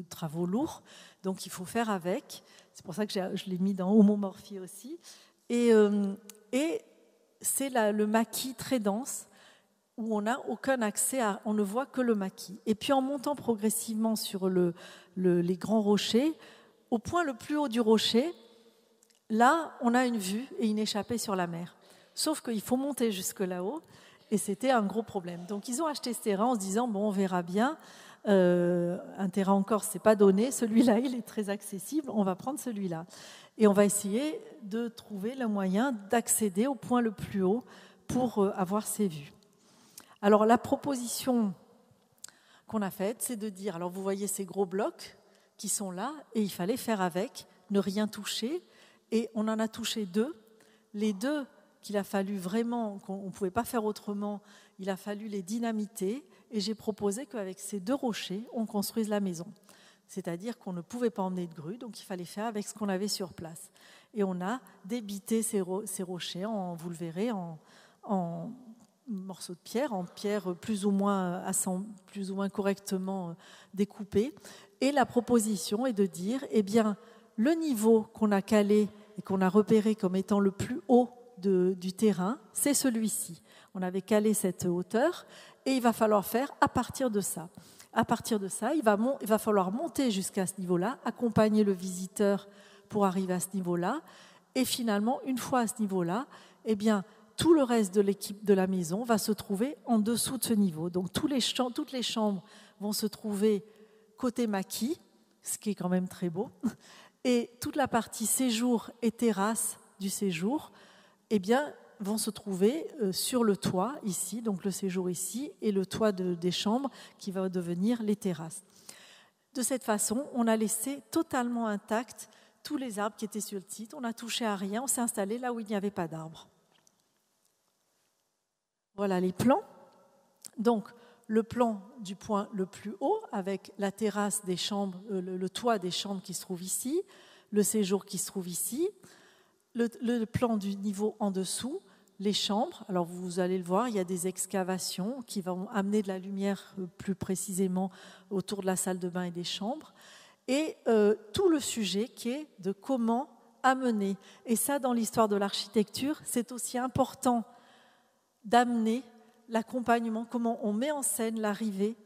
Speaker 2: travaux lourds. Donc il faut faire avec. C'est pour ça que je l'ai mis dans homomorphie aussi. Et c'est le maquis très dense, où on n'a aucun accès, on ne voit que le maquis. Et puis en montant progressivement sur les grands rochers, au point le plus haut du rocher, là, on a une vue et une échappée sur la mer. Sauf qu'il faut monter jusque là-haut, et c'était un gros problème. Donc ils ont acheté ce terrain en se disant, bon, on verra bien, un terrain en Corse, c'est pas donné, celui-là, il est très accessible, on va prendre celui-là. Et on va essayer de trouver le moyen d'accéder au point le plus haut pour avoir ces vues. Alors la proposition qu'on a faite, c'est de dire, alors vous voyez ces gros blocs qui sont là, et il fallait faire avec, ne rien toucher, et on en a touché 2. Les 2 qu'il a fallu vraiment, qu'on ne pouvait pas faire autrement, il a fallu les dynamiter, et j'ai proposé qu'avec ces 2 rochers, on construise la maison. C'est-à-dire qu'on ne pouvait pas emmener de grue, donc il fallait faire avec ce qu'on avait sur place. Et on a débité ces rochers, vous le verrez, en morceaux de pierre, en pierre plus ou moins correctement découpés. Et la proposition est de dire, eh bien, le niveau qu'on a calé et qu'on a repéré comme étant le plus haut du terrain, c'est celui-ci. On avait calé cette hauteur et il va falloir faire à partir de ça. À partir de ça, il va falloir monter jusqu'à ce niveau-là, accompagner le visiteur pour arriver à ce niveau-là, et finalement, une fois à ce niveau-là, eh bien, tout le reste de l'équipe de la maison va se trouver en dessous de ce niveau. Donc toutes les chambres vont se trouver côté maquis, ce qui est quand même très beau, et toute la partie séjour et terrasse du séjour, eh bien, vont se trouver sur le toit ici, donc le séjour ici, et le toit des chambres qui va devenir les terrasses. De cette façon, on a laissé totalement intact tous les arbres qui étaient sur le site. On n'a touché à rien, on s'est installé là où il n'y avait pas d'arbres. Voilà les plans. Donc, le plan du point le plus haut, avec la terrasse des chambres, le toit des chambres qui se trouve ici, le séjour qui se trouve ici, le plan du niveau en dessous, les chambres. Alors vous allez le voir, il y a des excavations qui vont amener de la lumière plus précisément autour de la salle de bain et des chambres. Et tout le sujet qui est de comment amener. Et ça, dans l'histoire de l'architecture, c'est aussi important d'amener l'accompagnement, comment on met en scène l'arrivée.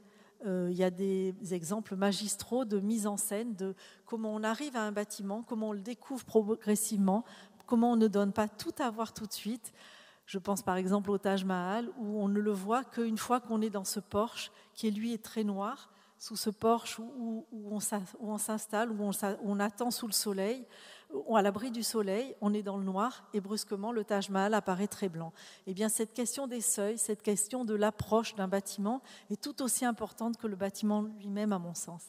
Speaker 2: Il y a des exemples magistraux de mise en scène, de comment on arrive à un bâtiment, comment on le découvre progressivement, comment on ne donne pas tout à voir tout de suite. Je pense par exemple au Taj Mahal, où on ne le voit qu'une fois qu'on est dans ce porche, qui lui est très noir, sous ce porche où on s'installe, où on attend sous le soleil, à l'abri du soleil, on est dans le noir et brusquement le Taj Mahal apparaît très blanc. Eh bien cette question des seuils, cette question de l'approche d'un bâtiment est tout aussi importante que le bâtiment lui-même à mon sens.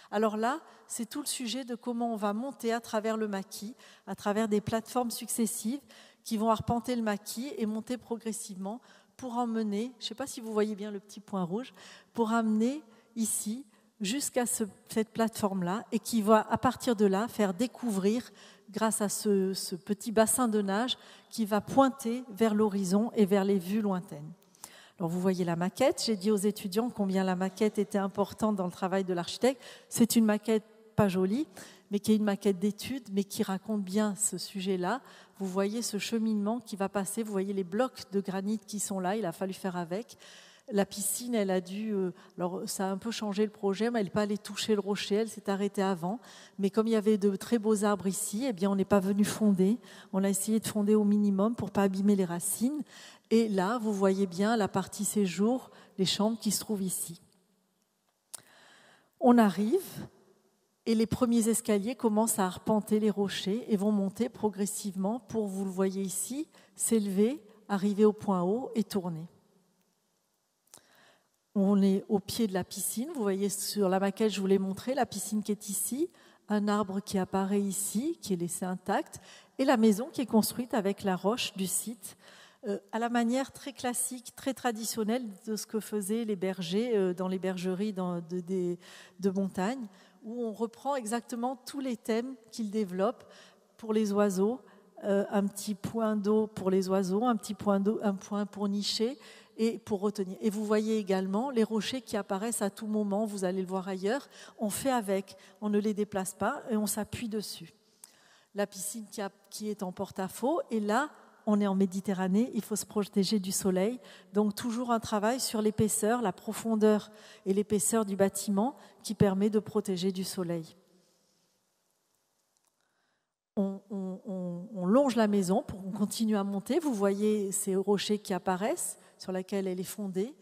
Speaker 2: Alors là, c'est tout le sujet de comment on va monter à travers le maquis, à travers des plateformes successives qui vont arpenter le maquis et monter progressivement pour emmener, je ne sais pas si vous voyez bien le petit point rouge, pour amener ici jusqu'à cette plateforme-là et qui va à partir de là faire découvrir grâce à ce petit bassin de nage qui va pointer vers l'horizon et vers les vues lointaines. Alors vous voyez la maquette, j'ai dit aux étudiants combien la maquette était importante dans le travail de l'architecte. C'est une maquette pas jolie, mais qui est une maquette d'étude, mais qui raconte bien ce sujet-là. Vous voyez ce cheminement qui va passer, vous voyez les blocs de granit qui sont là, il a fallu faire avec. La piscine, elle a dû... alors, ça a un peu changé le projet, mais elle n'est pas allée toucher le rocher, elle s'est arrêtée avant. Mais comme il y avait de très beaux arbres ici, eh bien, on n'est pas venu fonder. On a essayé de fonder au minimum pour ne pas abîmer les racines. Et là, vous voyez bien la partie séjour, les chambres qui se trouvent ici. On arrive et les premiers escaliers commencent à arpenter les rochers et vont monter progressivement pour, vous le voyez ici, s'élever, arriver au point haut et tourner. On est au pied de la piscine. Vous voyez sur la maquette, je vous l'ai montré, la piscine qui est ici, un arbre qui apparaît ici, qui est laissé intact, et la maison qui est construite avec la roche du site, à la manière très classique, très traditionnelle de ce que faisaient les bergers dans les bergeries de montagne, où on reprend exactement tous les thèmes qu'ils développent pour les oiseaux, un petit point d'eau pour les oiseaux, un point pour nicher, et pour retenir. Et vous voyez également les rochers qui apparaissent à tout moment, vous allez le voir ailleurs, on fait avec, on ne les déplace pas et on s'appuie dessus. La piscine qui est en porte-à-faux, et là, on est en Méditerranée, il faut se protéger du soleil, donc toujours un travail sur l'épaisseur, la profondeur et l'épaisseur du bâtiment qui permet de protéger du soleil. On longe la maison pour qu'on continue à monter. Vous voyez ces rochers qui apparaissent, sur lesquels elle est fondée,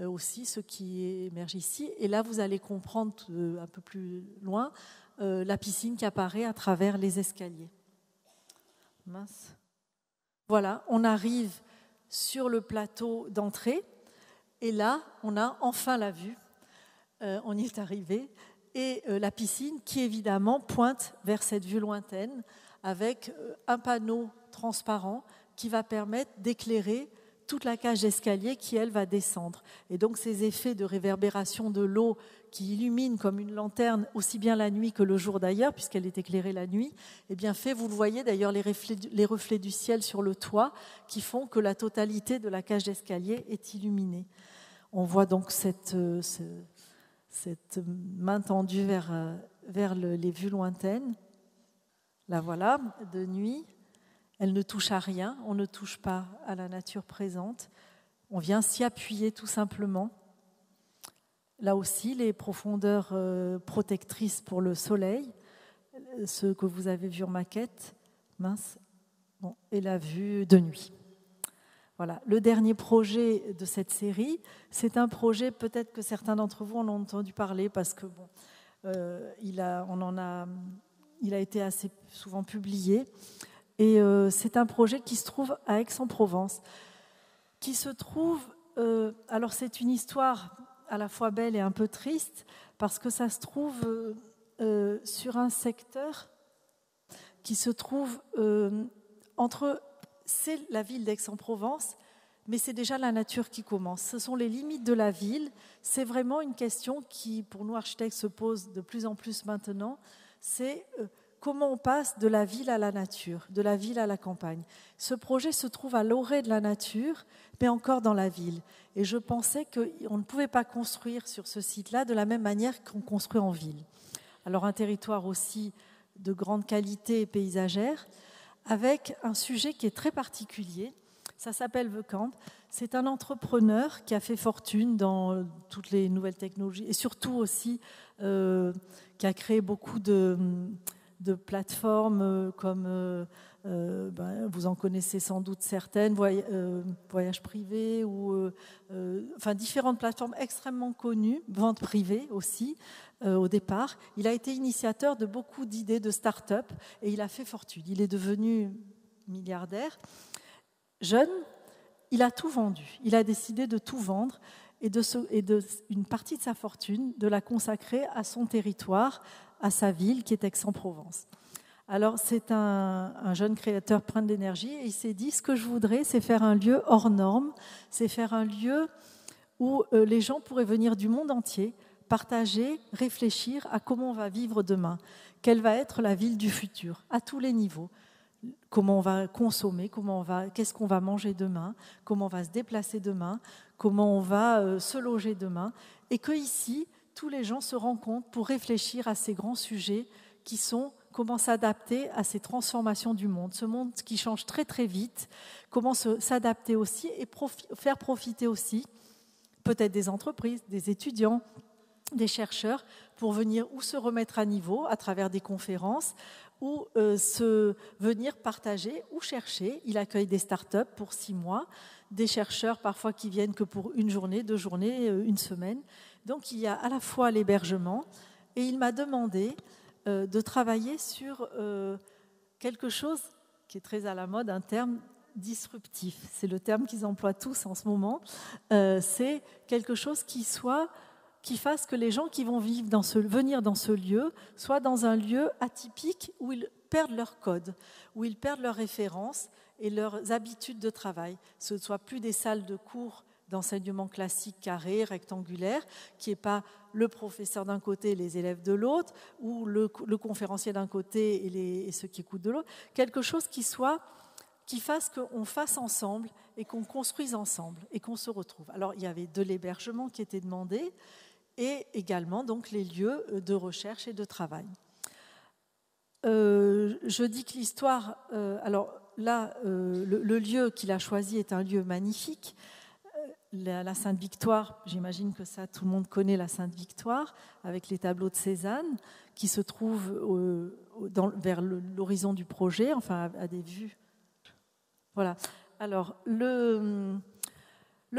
Speaker 2: aussi ceux qui émergent ici. Et là, vous allez comprendre un peu plus loin la piscine qui apparaît à travers les escaliers. Mince. Voilà, on arrive sur le plateau d'entrée. Et là, on a enfin la vue. On y est arrivé. Et la piscine qui, évidemment, pointe vers cette vue lointaine avec un panneau transparent qui va permettre d'éclairer toute la cage d'escalier qui, elle, va descendre. Et donc, ces effets de réverbération de l'eau qui illumine comme une lanterne aussi bien la nuit que le jour d'ailleurs, puisqu'elle est éclairée la nuit, eh bien fait, vous le voyez d'ailleurs, les reflets du ciel sur le toit qui font que la totalité de la cage d'escalier est illuminée. On voit donc cette main tendue vers les vues lointaines. La voilà, de nuit. Elle ne touche à rien, on ne touche pas à la nature présente. On vient s'y appuyer tout simplement là aussi, les profondeurs protectrices pour le soleil, ce que vous avez vu en maquette, mince, bon, et la vue de nuit. Voilà. Le dernier projet de cette série, c'est un projet, peut-être que certains d'entre vous en ont entendu parler, parce que bon, il a été assez souvent publié. Et c'est un projet qui se trouve à Aix-en-Provence, qui se trouve... alors c'est une histoire à la fois belle et un peu triste, parce que ça se trouve sur un secteur qui se trouve entre... C'est la ville d'Aix-en-Provence, mais c'est déjà la nature qui commence. Ce sont les limites de la ville. C'est vraiment une question qui, pour nous architectes, se pose de plus en plus maintenant. C'est comment on passe de la ville à la nature, de la ville à la campagne. Ce projet se trouve à l'orée de la nature, mais encore dans la ville. Et je pensais qu'on ne pouvait pas construire sur ce site-là de la même manière qu'on construit en ville. Alors un territoire aussi de grande qualité paysagère, avec un sujet qui est très particulier. Ça s'appelle The Camp. C'est un entrepreneur qui a fait fortune dans toutes les nouvelles technologies et surtout aussi qui a créé beaucoup de plateformes comme, vous en connaissez sans doute certaines, Voyage Privé ou différentes plateformes extrêmement connues, vente privée aussi. Au départ, il a été initiateur de beaucoup d'idées de start-up et il a fait fortune. Il est devenu milliardaire. Jeune, il a tout vendu. Il a décidé de tout vendre et une partie de sa fortune de la consacrer à son territoire, à sa ville qui est Aix-en-Provence. Alors c'est un jeune créateur plein d'énergie et il s'est dit ce que je voudrais c'est faire un lieu hors norme, c'est faire un lieu où les gens pourraient venir du monde entier partager, réfléchir à comment on va vivre demain, quelle va être la ville du futur, à tous les niveaux. Comment on va consommer, qu'est-ce qu'on va manger demain, comment on va se déplacer demain, comment on va se loger demain, et que ici, tous les gens se rencontrent pour réfléchir à ces grands sujets qui sont comment s'adapter à ces transformations du monde, ce monde qui change très très vite, comment s'adapter aussi et faire profiter aussi peut-être des entreprises, des étudiants, des chercheurs pour venir ou se remettre à niveau à travers des conférences ou venir partager ou chercher. Il accueille des startups pour 6 mois, des chercheurs parfois qui viennent que pour 1 journée, 2 journées, 1 semaine. Donc il y a à la fois l'hébergement et il m'a demandé de travailler sur quelque chose qui est très à la mode, un terme disruptif. C'est le terme qu'ils emploient tous en ce moment. C'est quelque chose qui fasse que les gens qui vont venir dans ce lieu soient dans un lieu atypique où ils perdent leur code, où ils perdent leurs références et leurs habitudes de travail. Ce ne soit plus des salles de cours d'enseignement classique carré, rectangulaire, qui n'est pas le professeur d'un côté et les élèves de l'autre, ou le conférencier d'un côté et ceux qui écoutent de l'autre. Quelque chose qui fasse qu'on fasse ensemble et qu'on construise ensemble et qu'on se retrouve. Alors, il y avait de l'hébergement qui était demandé, et également donc les lieux de recherche et de travail. Je dis que l'histoire, alors là, le lieu qu'il a choisi est un lieu magnifique. La Sainte-Victoire, j'imagine que ça, tout le monde connaît la Sainte-Victoire, avec les tableaux de Cézanne, qui se trouvent vers l'horizon du projet, enfin à des vues. Voilà. Alors, le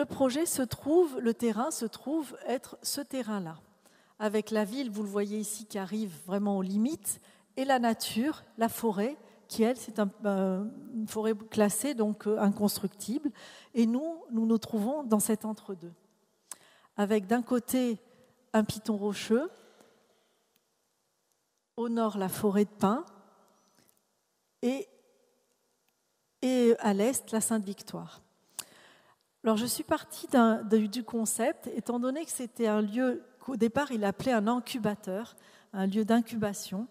Speaker 2: projet le terrain se trouve être ce terrain-là, avec la ville, vous le voyez ici, qui arrive vraiment aux limites, et la nature, la forêt, qui, elle, c'est une forêt classée, donc inconstructible. Et nous trouvons dans cet entre-deux, avec d'un côté un piton rocheux, au nord la forêt de pins, et à l'est la Sainte-Victoire. Alors je suis partie du concept, étant donné que c'était un lieu qu'au départ il appelait un incubateur, un lieu d'incubation.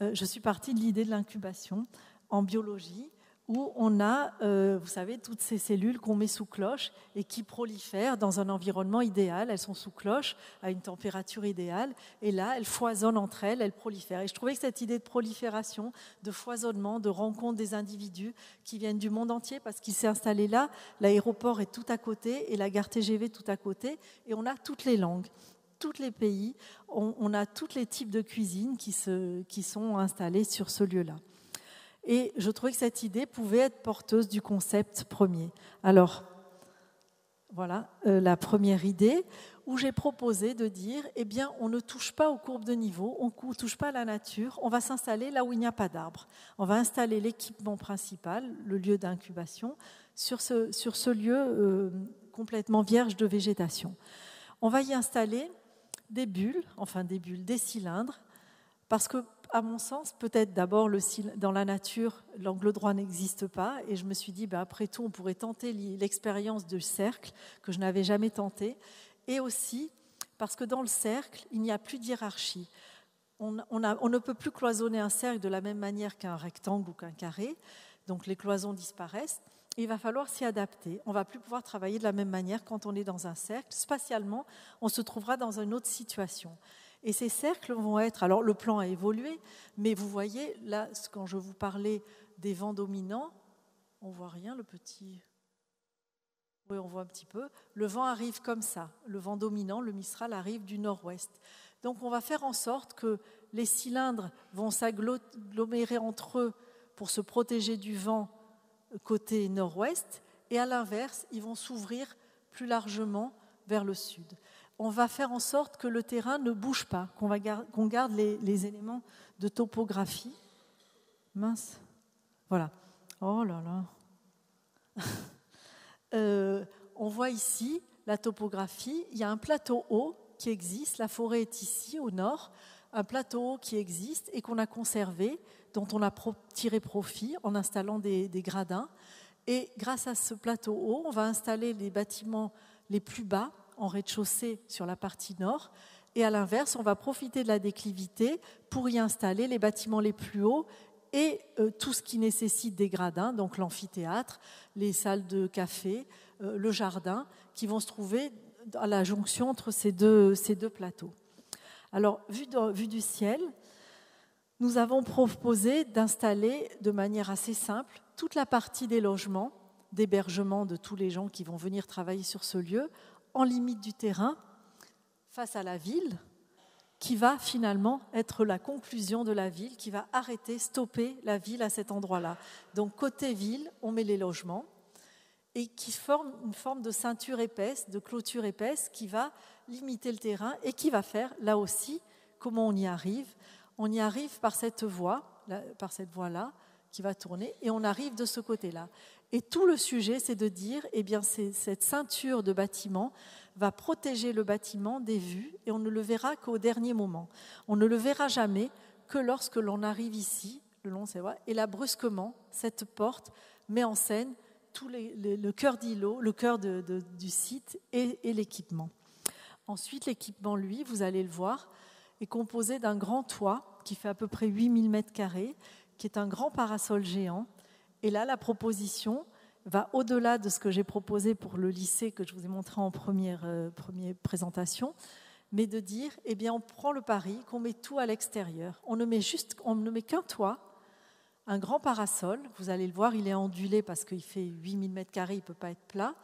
Speaker 2: Je suis partie de l'idée de l'incubation en biologie, où on a, vous savez, toutes ces cellules qu'on met sous cloche et qui prolifèrent dans un environnement idéal. Elles sont sous cloche à une température idéale et là, elles foisonnent entre elles, elles prolifèrent. Et je trouvais que cette idée de prolifération, de foisonnement, de rencontre des individus qui viennent du monde entier, parce qu'il s'est installé là, l'aéroport est tout à côté et la gare TGV tout à côté, et on a toutes les langues. tous les pays, on a tous les types de cuisines qui sont installées sur ce lieu-là. Et je trouvais que cette idée pouvait être porteuse du concept premier. Alors, voilà la première idée où j'ai proposé de dire, eh bien, on ne touche pas aux courbes de niveau, on ne touche pas à la nature, on va s'installer là où il n'y a pas d'arbres. On va installer l'équipement principal, le lieu d'incubation, sur ce lieu complètement vierge de végétation. On va y installer des cylindres, parce que, à mon sens, peut-être d'abord dans la nature, l'angle droit n'existe pas, et je me suis dit, après tout, on pourrait tenter l'expérience du cercle, que je n'avais jamais tenté, et aussi parce que dans le cercle, il n'y a plus de hiérarchie. On ne peut plus cloisonner un cercle de la même manière qu'un rectangle ou qu'un carré, donc les cloisons disparaissent. Il va falloir s'y adapter. On ne va plus pouvoir travailler de la même manière quand on est dans un cercle. Spatialement, on se trouvera dans une autre situation. Et ces cercles vont être... Alors, le plan a évolué, mais vous voyez, là, quand je vous parlais des vents dominants, on ne voit rien, le petit... Oui, on voit un petit peu. Le vent arrive comme ça. Le vent dominant, le Mistral, arrive du nord-ouest. Donc, on va faire en sorte que les cylindres vont s'agglomérer entre eux pour se protéger du vent côté nord-ouest. Et à l'inverse, ils vont s'ouvrir plus largement vers le sud. On va faire en sorte que le terrain ne bouge pas, qu'on garde les éléments de topographie. Mince. Voilà. Oh là là. On voit ici la topographie. Il y a un plateau haut qui existe. La forêt est ici, au nord. Un plateau haut qui existe et qu'on a conservé, dont on a tiré profit en installant des gradins. Et grâce à ce plateau haut, on va installer les bâtiments les plus bas en rez-de-chaussée sur la partie nord. Et à l'inverse, on va profiter de la déclivité pour y installer les bâtiments les plus hauts et tout ce qui nécessite des gradins, donc l'amphithéâtre, les salles de café, le jardin, qui vont se trouver à la jonction entre ces deux plateaux. Alors, vu du ciel, nous avons proposé d'installer de manière assez simple toute la partie des logements, d'hébergement de tous les gens qui vont venir travailler sur ce lieu, en limite du terrain, face à la ville, qui va finalement être la conclusion de la ville, qui va stopper la ville à cet endroit-là. Donc côté ville, on met les logements et qui forme une forme de ceinture épaisse, de clôture épaisse qui va limiter le terrain et qui va faire, là aussi, comment on y arrive. On y arrive par cette voie-là qui va tourner et on arrive de ce côté-là. Et tout le sujet, c'est de dire, eh bien, cette ceinture de bâtiment va protéger le bâtiment des vues et on ne le verra qu'au dernier moment. On ne le verra jamais que lorsque l'on arrive ici, le long c'est vrai, et là, brusquement, cette porte met en scène tout le cœur d'îlot, le cœur du site et l'équipement. Ensuite, l'équipement, lui, vous allez le voir, est composé d'un grand toit qui fait à peu près 8000 m², qui est un grand parasol géant. Et là, la proposition va au-delà de ce que j'ai proposé pour le lycée que je vous ai montré en première présentation, mais de dire, eh bien, on prend le pari qu'on met tout à l'extérieur. On ne met qu'un toit, un grand parasol. Vous allez le voir, il est ondulé parce qu'il fait 8000 m², il ne peut pas être plat.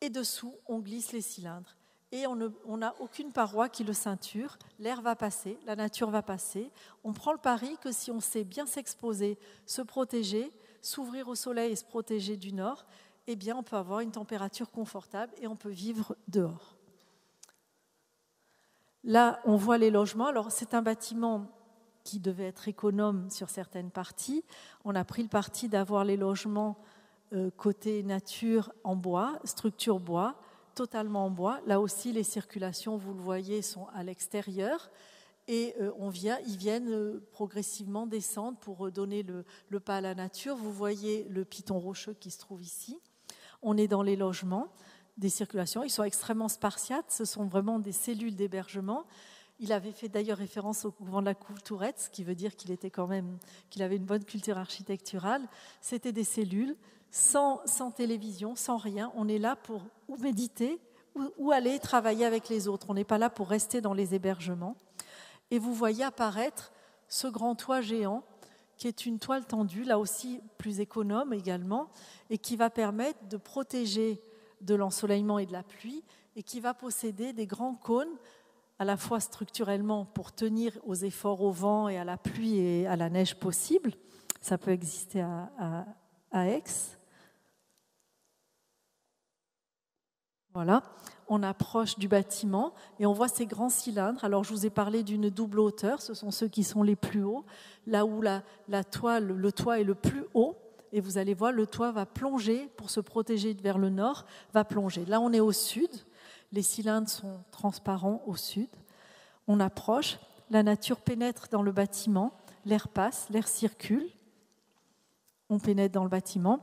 Speaker 2: Et dessous, on glisse les cylindres. Et on n'a aucune paroi qui le ceinture. L'air va passer, la nature va passer. On prend le pari que si on sait bien s'exposer, se protéger, s'ouvrir au soleil et se protéger du nord, eh bien, on peut avoir une température confortable et on peut vivre dehors. Là, on voit les logements. Alors, c'est un bâtiment qui devait être économe sur certaines parties. On a pris le parti d'avoir les logements côté nature en bois, structure bois, totalement en bois. Là aussi, les circulations, vous le voyez, sont à l'extérieur. Et ils viennent progressivement descendre pour donner le pas à la nature. Vous voyez le piton rocheux qui se trouve ici. On est dans les logements, des circulations. Ils sont extrêmement spartiates. Ce sont vraiment des cellules d'hébergement. Il avait fait d'ailleurs référence au couvent de la Tourette, ce qui veut dire qu'il avait une bonne culture architecturale. C'était des cellules sans télévision, sans rien. On est là pour ou méditer ou aller travailler avec les autres. On n'est pas là pour rester dans les hébergements. Et vous voyez apparaître ce grand toit géant qui est une toile tendue, là aussi plus économe également, et qui va permettre de protéger de l'ensoleillement et de la pluie, et qui va posséder des grands cônes à la fois structurellement pour tenir aux efforts au vent et à la pluie et à la neige possible. Ça peut exister à Aix. Voilà, on approche du bâtiment et on voit ces grands cylindres. Alors je vous ai parlé d'une double hauteur, ce sont ceux qui sont les plus hauts, là où le toit est le plus haut. Et vous allez voir, le toit va plonger pour se protéger vers le nord, va plonger. Là, on est au sud, les cylindres sont transparents au sud. On approche, la nature pénètre dans le bâtiment, l'air passe, l'air circule. On pénètre dans le bâtiment.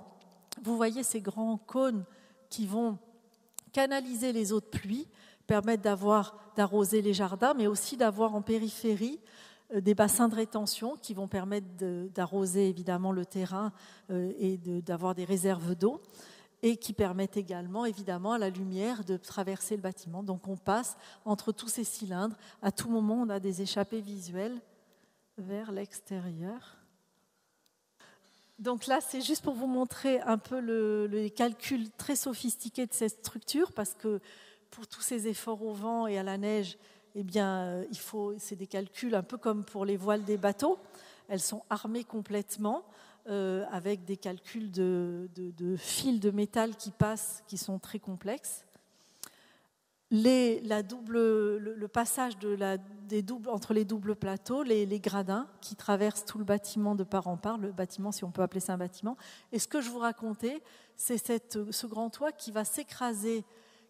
Speaker 2: Vous voyez ces grands cônes qui vont canaliser les eaux de pluie, permettre d'arroser les jardins, mais aussi d'avoir en périphérie des bassins de rétention qui vont permettre d'arroser évidemment le terrain et d'avoir des réserves d'eau et qui permettent également évidemment à la lumière de traverser le bâtiment. Donc on passe entre tous ces cylindres. À tout moment, on a des échappées visuelles vers l'extérieur. Donc là, c'est juste pour vous montrer un peu les calculs très sophistiqués de cette structure parce que pour tous ces efforts au vent et à la neige, eh bien, c'est des calculs un peu comme pour les voiles des bateaux. Elles sont armées complètement avec des calculs de fils de métal qui passent, qui sont très complexes. Le passage entre les doubles plateaux, les gradins qui traversent tout le bâtiment de part en part, le bâtiment, si on peut appeler ça un bâtiment. Et ce que je vous racontais, c'est ce grand toit qui va s'écraser,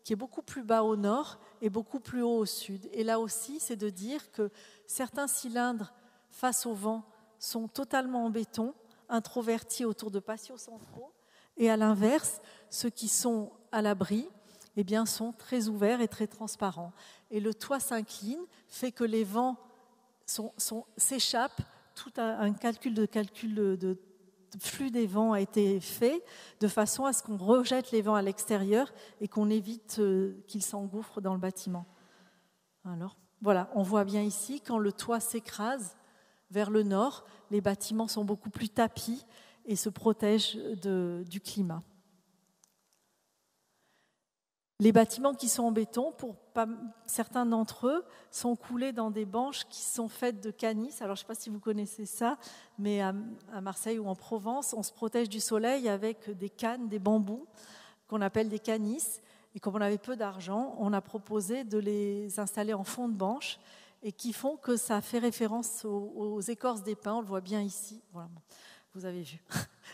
Speaker 2: qui est beaucoup plus bas au nord et beaucoup plus haut au sud. Et là aussi, c'est de dire que certains cylindres face au vent sont totalement en béton, introvertis autour de patios centraux, et à l'inverse, ceux qui sont à l'abri, eh bien, sont très ouverts et très transparents. Et le toit s'incline, fait que les vents s'échappent. Tout un calcul de flux des vents a été fait de façon à ce qu'on rejette les vents à l'extérieur et qu'on évite qu'ils s'engouffrent dans le bâtiment. Alors, voilà, on voit bien ici, quand le toit s'écrase vers le nord, les bâtiments sont beaucoup plus tapis et se protègent du climat. Les bâtiments qui sont en béton, certains d'entre eux, sont coulés dans des banches qui sont faites de canis. Alors, je ne sais pas si vous connaissez ça, mais à Marseille ou en Provence, on se protège du soleil avec des cannes, des bambous, qu'on appelle des canis. Et comme on avait peu d'argent, on a proposé de les installer en fond de banche et qui font que ça fait référence aux écorces des pins. On le voit bien ici. Voilà, vous avez vu.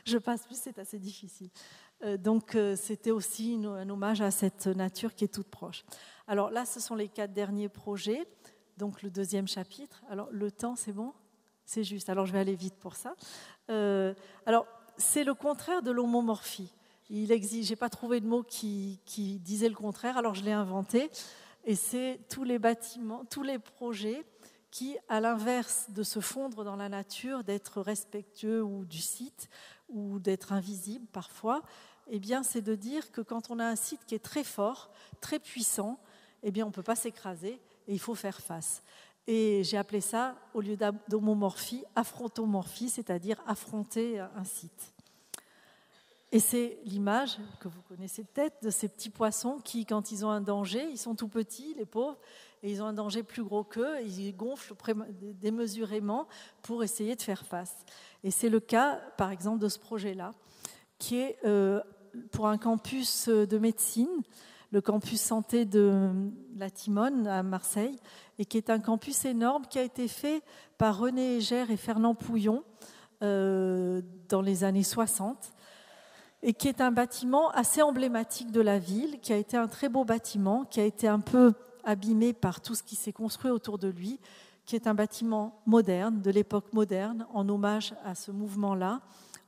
Speaker 2: Je passe plus, c'est assez difficile. Donc, c'était aussi un hommage à cette nature qui est toute proche. Alors là, ce sont les 4 derniers projets, donc le 2e chapitre. Alors, le temps, c'est bon ? C'est juste. Alors, je vais aller vite pour ça. Alors, c'est le contraire de l'homomorphie. Je n'ai pas trouvé de mot qui disait le contraire, alors je l'ai inventé. Et c'est tous les bâtiments, tous les projets qui, à l'inverse de se fondre dans la nature, d'être respectueux ou du site, ou d'être invisible parfois, eh bien, c'est de dire que quand on a un site qui est très fort, très puissant, eh bien, on ne peut pas s'écraser et il faut faire face. Et j'ai appelé ça, au lieu d'homomorphie, affrontomorphie, c'est-à-dire affronter un site. Et c'est l'image que vous connaissez peut-être de ces petits poissons qui, quand ils ont un danger, ils sont tout petits, les pauvres, et ils ont un danger plus gros qu'eux, et ils gonflent démesurément pour essayer de faire face. Et c'est le cas, par exemple, de ce projet-là, qui est pour un campus de médecine, le campus santé de la Timone à Marseille, et qui est un campus énorme qui a été fait par René Hégère et Fernand Pouillon dans les années 60, et qui est un bâtiment assez emblématique de la ville, qui a été un très beau bâtiment, qui a été un peu abîmé par tout ce qui s'est construit autour de lui, qui est un bâtiment moderne, de l'époque moderne, en hommage à ce mouvement-là,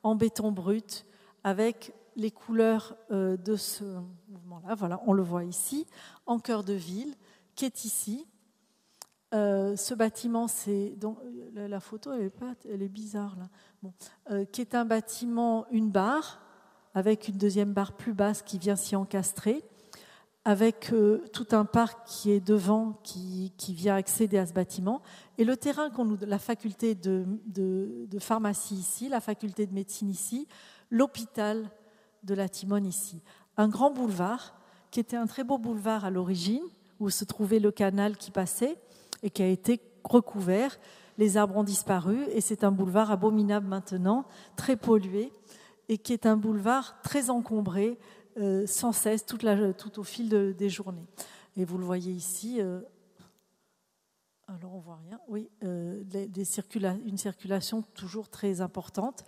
Speaker 2: en béton brut, avec les couleurs de ce mouvement-là. Voilà, on le voit ici, en cœur de ville, qui est ici. Ce bâtiment, donc, la photo, elle est bizarre là. Bon, qui est un bâtiment, une barre, avec une deuxième barre plus basse qui vient s'y encastrer, avec tout un parc qui est devant, qui vient accéder à ce bâtiment. Et le terrain la faculté de pharmacie ici, la faculté de médecine ici, l'hôpital de la Timone ici. Un grand boulevard, qui était un très beau boulevard à l'origine, où se trouvait le canal qui passait et qui a été recouvert. Les arbres ont disparu et c'est un boulevard abominable maintenant, très pollué, et qui est un boulevard très encombré, sans cesse, tout au fil des journées. Et vous le voyez ici, alors on ne voit rien, oui, une circulation toujours très importante.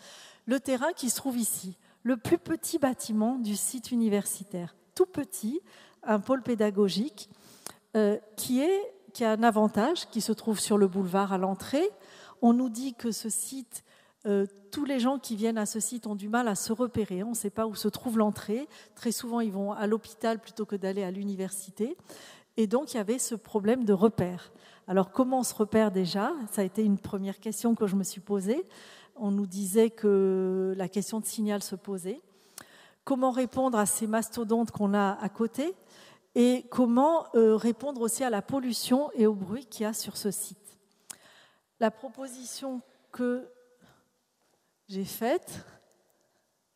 Speaker 2: Le terrain qui se trouve ici, le plus petit bâtiment du site universitaire, tout petit, un pôle pédagogique, qui a un avantage, qui se trouve sur le boulevard à l'entrée. On nous dit que ce site, tous les gens qui viennent à ce site ont du mal à se repérer. On ne sait pas où se trouve l'entrée. Très souvent, ils vont à l'hôpital plutôt que d'aller à l'université. Et donc, il y avait ce problème de repère. Alors, comment on se repère déjà ? Ça a été une première question que je me suis posée. On nous disait que la question de signal se posait. Comment répondre à ces mastodontes qu'on a à côté ? Et comment répondre aussi à la pollution et au bruit qu'il y a sur ce site. La proposition que j'ai faite,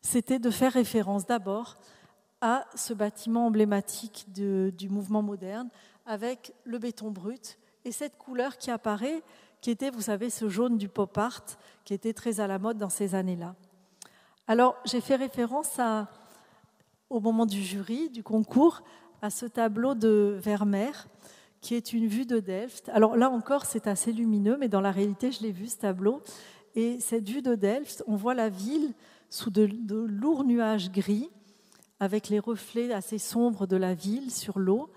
Speaker 2: c'était de faire référence d'abord à ce bâtiment emblématique du mouvement moderne avec le béton brut et cette couleur qui apparaît, qui était, vous savez, ce jaune du pop art qui était très à la mode dans ces années-là. Alors, j'ai fait référence au moment du jury, du concours, à ce tableau de Vermeer, qui est une vue de Delft. Alors là encore, c'est assez lumineux, mais dans la réalité, je l'ai vu, ce tableau. Et cette vue de Delft, on voit la ville sous de lourds nuages gris, avec les reflets assez sombres de la ville sur l'eau.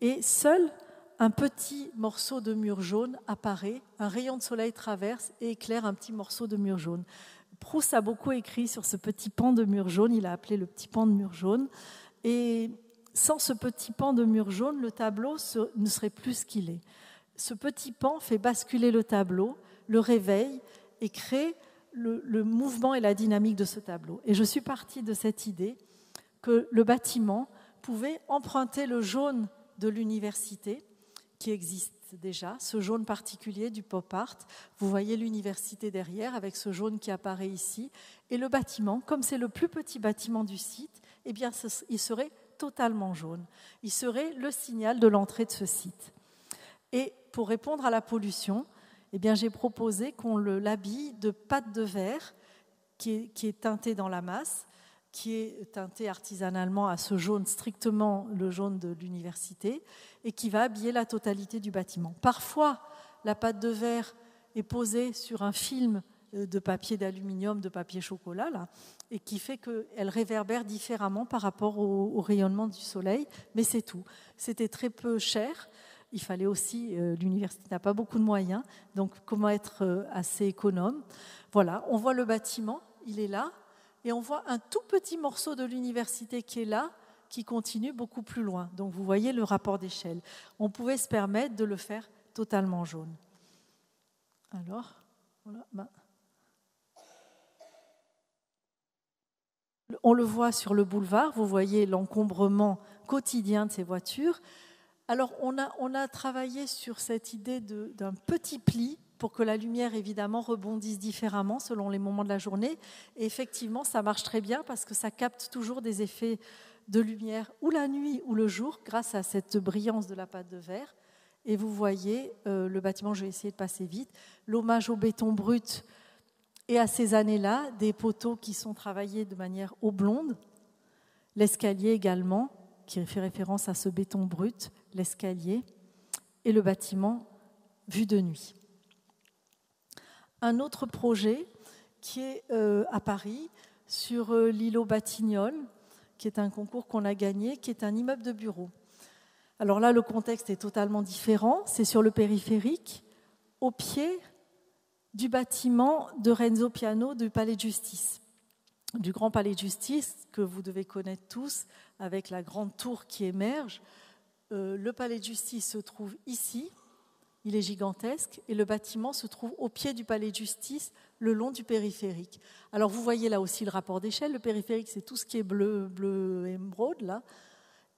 Speaker 2: Et seul un petit morceau de mur jaune apparaît, un rayon de soleil traverse et éclaire un petit morceau de mur jaune. Proust a beaucoup écrit sur ce petit pan de mur jaune, il a appelé le petit pan de mur jaune. Et sans ce petit pan de mur jaune, le tableau ne serait plus ce qu'il est. Ce petit pan fait basculer le tableau, le réveille et crée le mouvement et la dynamique de ce tableau. Et je suis partie de cette idée que le bâtiment pouvait emprunter le jaune de l'université, qui existe déjà, ce jaune particulier du pop art. Vous voyez l'université derrière avec ce jaune qui apparaît ici. Et le bâtiment, comme c'est le plus petit bâtiment du site, eh bien, il serait totalement jaune. Il serait le signal de l'entrée de ce site. Et pour répondre à la pollution, eh bien, j'ai proposé qu'on l'habille de pâte de verre qui est teintée dans la masse, qui est teinté artisanalement à ce jaune, strictement le jaune de l'université, et qui va habiller la totalité du bâtiment. Parfois, la pâte de verre est posée sur un film de papier d'aluminium, de papier chocolat, là, et qui fait qu'elle réverbère différemment par rapport au rayonnement du soleil, mais c'est tout. C'était très peu cher. Il fallait aussi, l'université n'a pas beaucoup de moyens, donc comment être assez économe. Voilà, on voit le bâtiment, il est là, et on voit un tout petit morceau de l'université qui est là, qui continue beaucoup plus loin. Donc vous voyez le rapport d'échelle. On pouvait se permettre de le faire totalement jaune. Alors, voilà. On le voit sur le boulevard, vous voyez l'encombrement quotidien de ces voitures. Alors on a travaillé sur cette idée d'un petit pli pour que la lumière, évidemment, rebondisse différemment selon les moments de la journée. Et effectivement, ça marche très bien parce que ça capte toujours des effets de lumière ou la nuit ou le jour grâce à cette brillance de la pâte de verre. Et vous voyez le bâtiment, je vais essayer de passer vite, l'hommage au béton brut et à ces années-là, des poteaux qui sont travaillés de manière oblonde, l'escalier également, qui fait référence à ce béton brut, l'escalier, et le bâtiment vu de nuit. Un autre projet qui est à Paris, sur l'îlot Batignolles, qui est un concours qu'on a gagné, qui est un immeuble de bureau. Alors là, le contexte est totalement différent. C'est sur le périphérique, au pied du bâtiment de Renzo Piano du Palais de Justice, du Grand Palais de Justice que vous devez connaître tous, avec la grande tour qui émerge. Le Palais de Justice se trouve ici. Il est gigantesque et le bâtiment se trouve au pied du Palais de Justice, le long du périphérique. Alors vous voyez là aussi le rapport d'échelle. Le périphérique, c'est tout ce qui est bleu émeraude, là.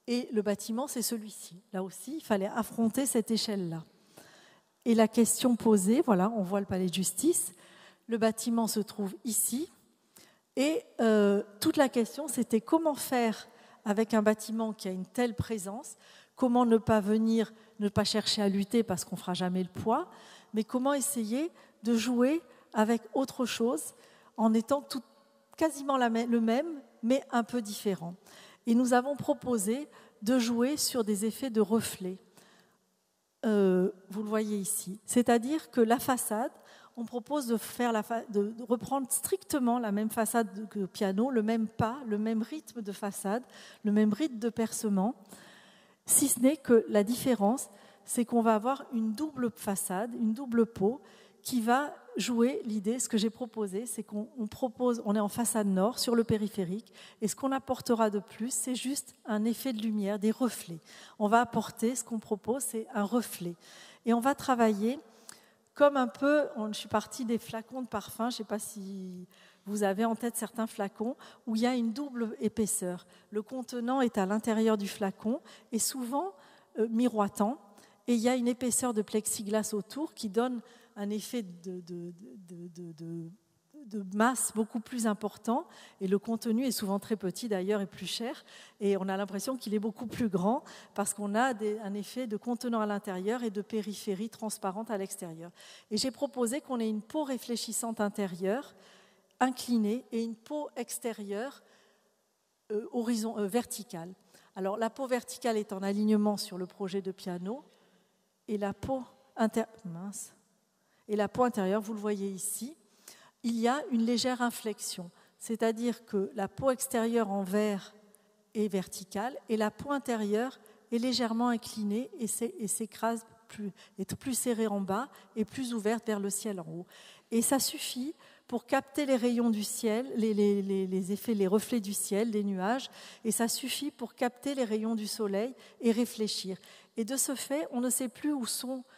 Speaker 2: Et le bâtiment, c'est celui-ci. Là aussi, il fallait affronter cette échelle-là. Et la question posée, voilà, on voit le Palais de Justice. Le bâtiment se trouve ici. Et toute la question, c'était comment faire avec un bâtiment qui a une telle présence, comment ne pas chercher à lutter parce qu'on ne fera jamais le poids, mais comment essayer de jouer avec autre chose en étant quasiment le même, mais un peu différent. Et nous avons proposé de jouer sur des effets de reflets. Vous le voyez ici. C'est-à-dire que la façade, on propose de reprendre strictement la même façade que le piano, le même pas, le même rythme de façade, le même rythme de percement, si ce n'est que la différence, c'est qu'on va avoir une double façade, une double peau, qui va jouer l'idée. Ce que j'ai proposé, c'est on est en façade nord, sur le périphérique, et ce qu'on apportera de plus, c'est juste un effet de lumière, des reflets. On va apporter, ce qu'on propose, c'est un reflet. Et on va travailler comme un peu, je suis partie des flacons de parfum, je ne sais pas si vous avez en tête certains flacons, où il y a une double épaisseur. Le contenant est à l'intérieur du flacon, et souvent miroitant, et il y a une épaisseur de plexiglas autour qui donne un effet de masse beaucoup plus important, et le contenu est souvent très petit d'ailleurs et plus cher, et on a l'impression qu'il est beaucoup plus grand parce qu'on a un effet de contenant à l'intérieur et de périphérie transparente à l'extérieur. Et j'ai proposé qu'on ait une peau réfléchissante intérieure, inclinée, et une peau extérieure verticale. Alors la peau verticale est en alignement sur le projet de piano, et la peau intérieure, vous le voyez ici, il y a une légère inflexion, c'est-à-dire que la peau extérieure en verre est verticale et la peau intérieure est légèrement inclinée et s'écrase est plus serrée en bas et plus ouverte vers le ciel en haut. Et ça suffit pour capter les rayons du ciel, les effets, les reflets du ciel, des nuages, et ça suffit pour capter les rayons du soleil et réfléchir. Et de ce fait, on ne sait plus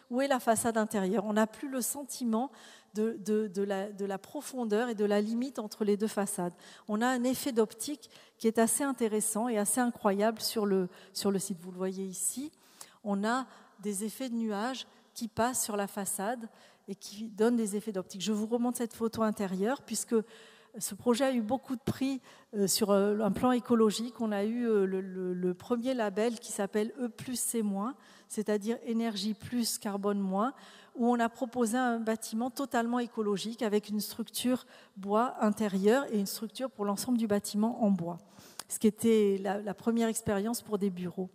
Speaker 2: où est la façade intérieure. On n'a plus le sentiment de la profondeur et de la limite entre les deux façades. On a un effet d'optique qui est assez intéressant et assez incroyable sur le site. Vous le voyez ici, on a des effets de nuages qui passent sur la façade et qui donnent des effets d'optique. Je vous remonte cette photo intérieure puisque ce projet a eu beaucoup de prix sur un plan écologique. On a eu le premier label qui s'appelle E+C-, c'est-à-dire énergie plus, carbone moins, où on a proposé un bâtiment totalement écologique avec une structure bois intérieure et une structure pour l'ensemble du bâtiment en bois, ce qui était la première expérience pour des bureaux.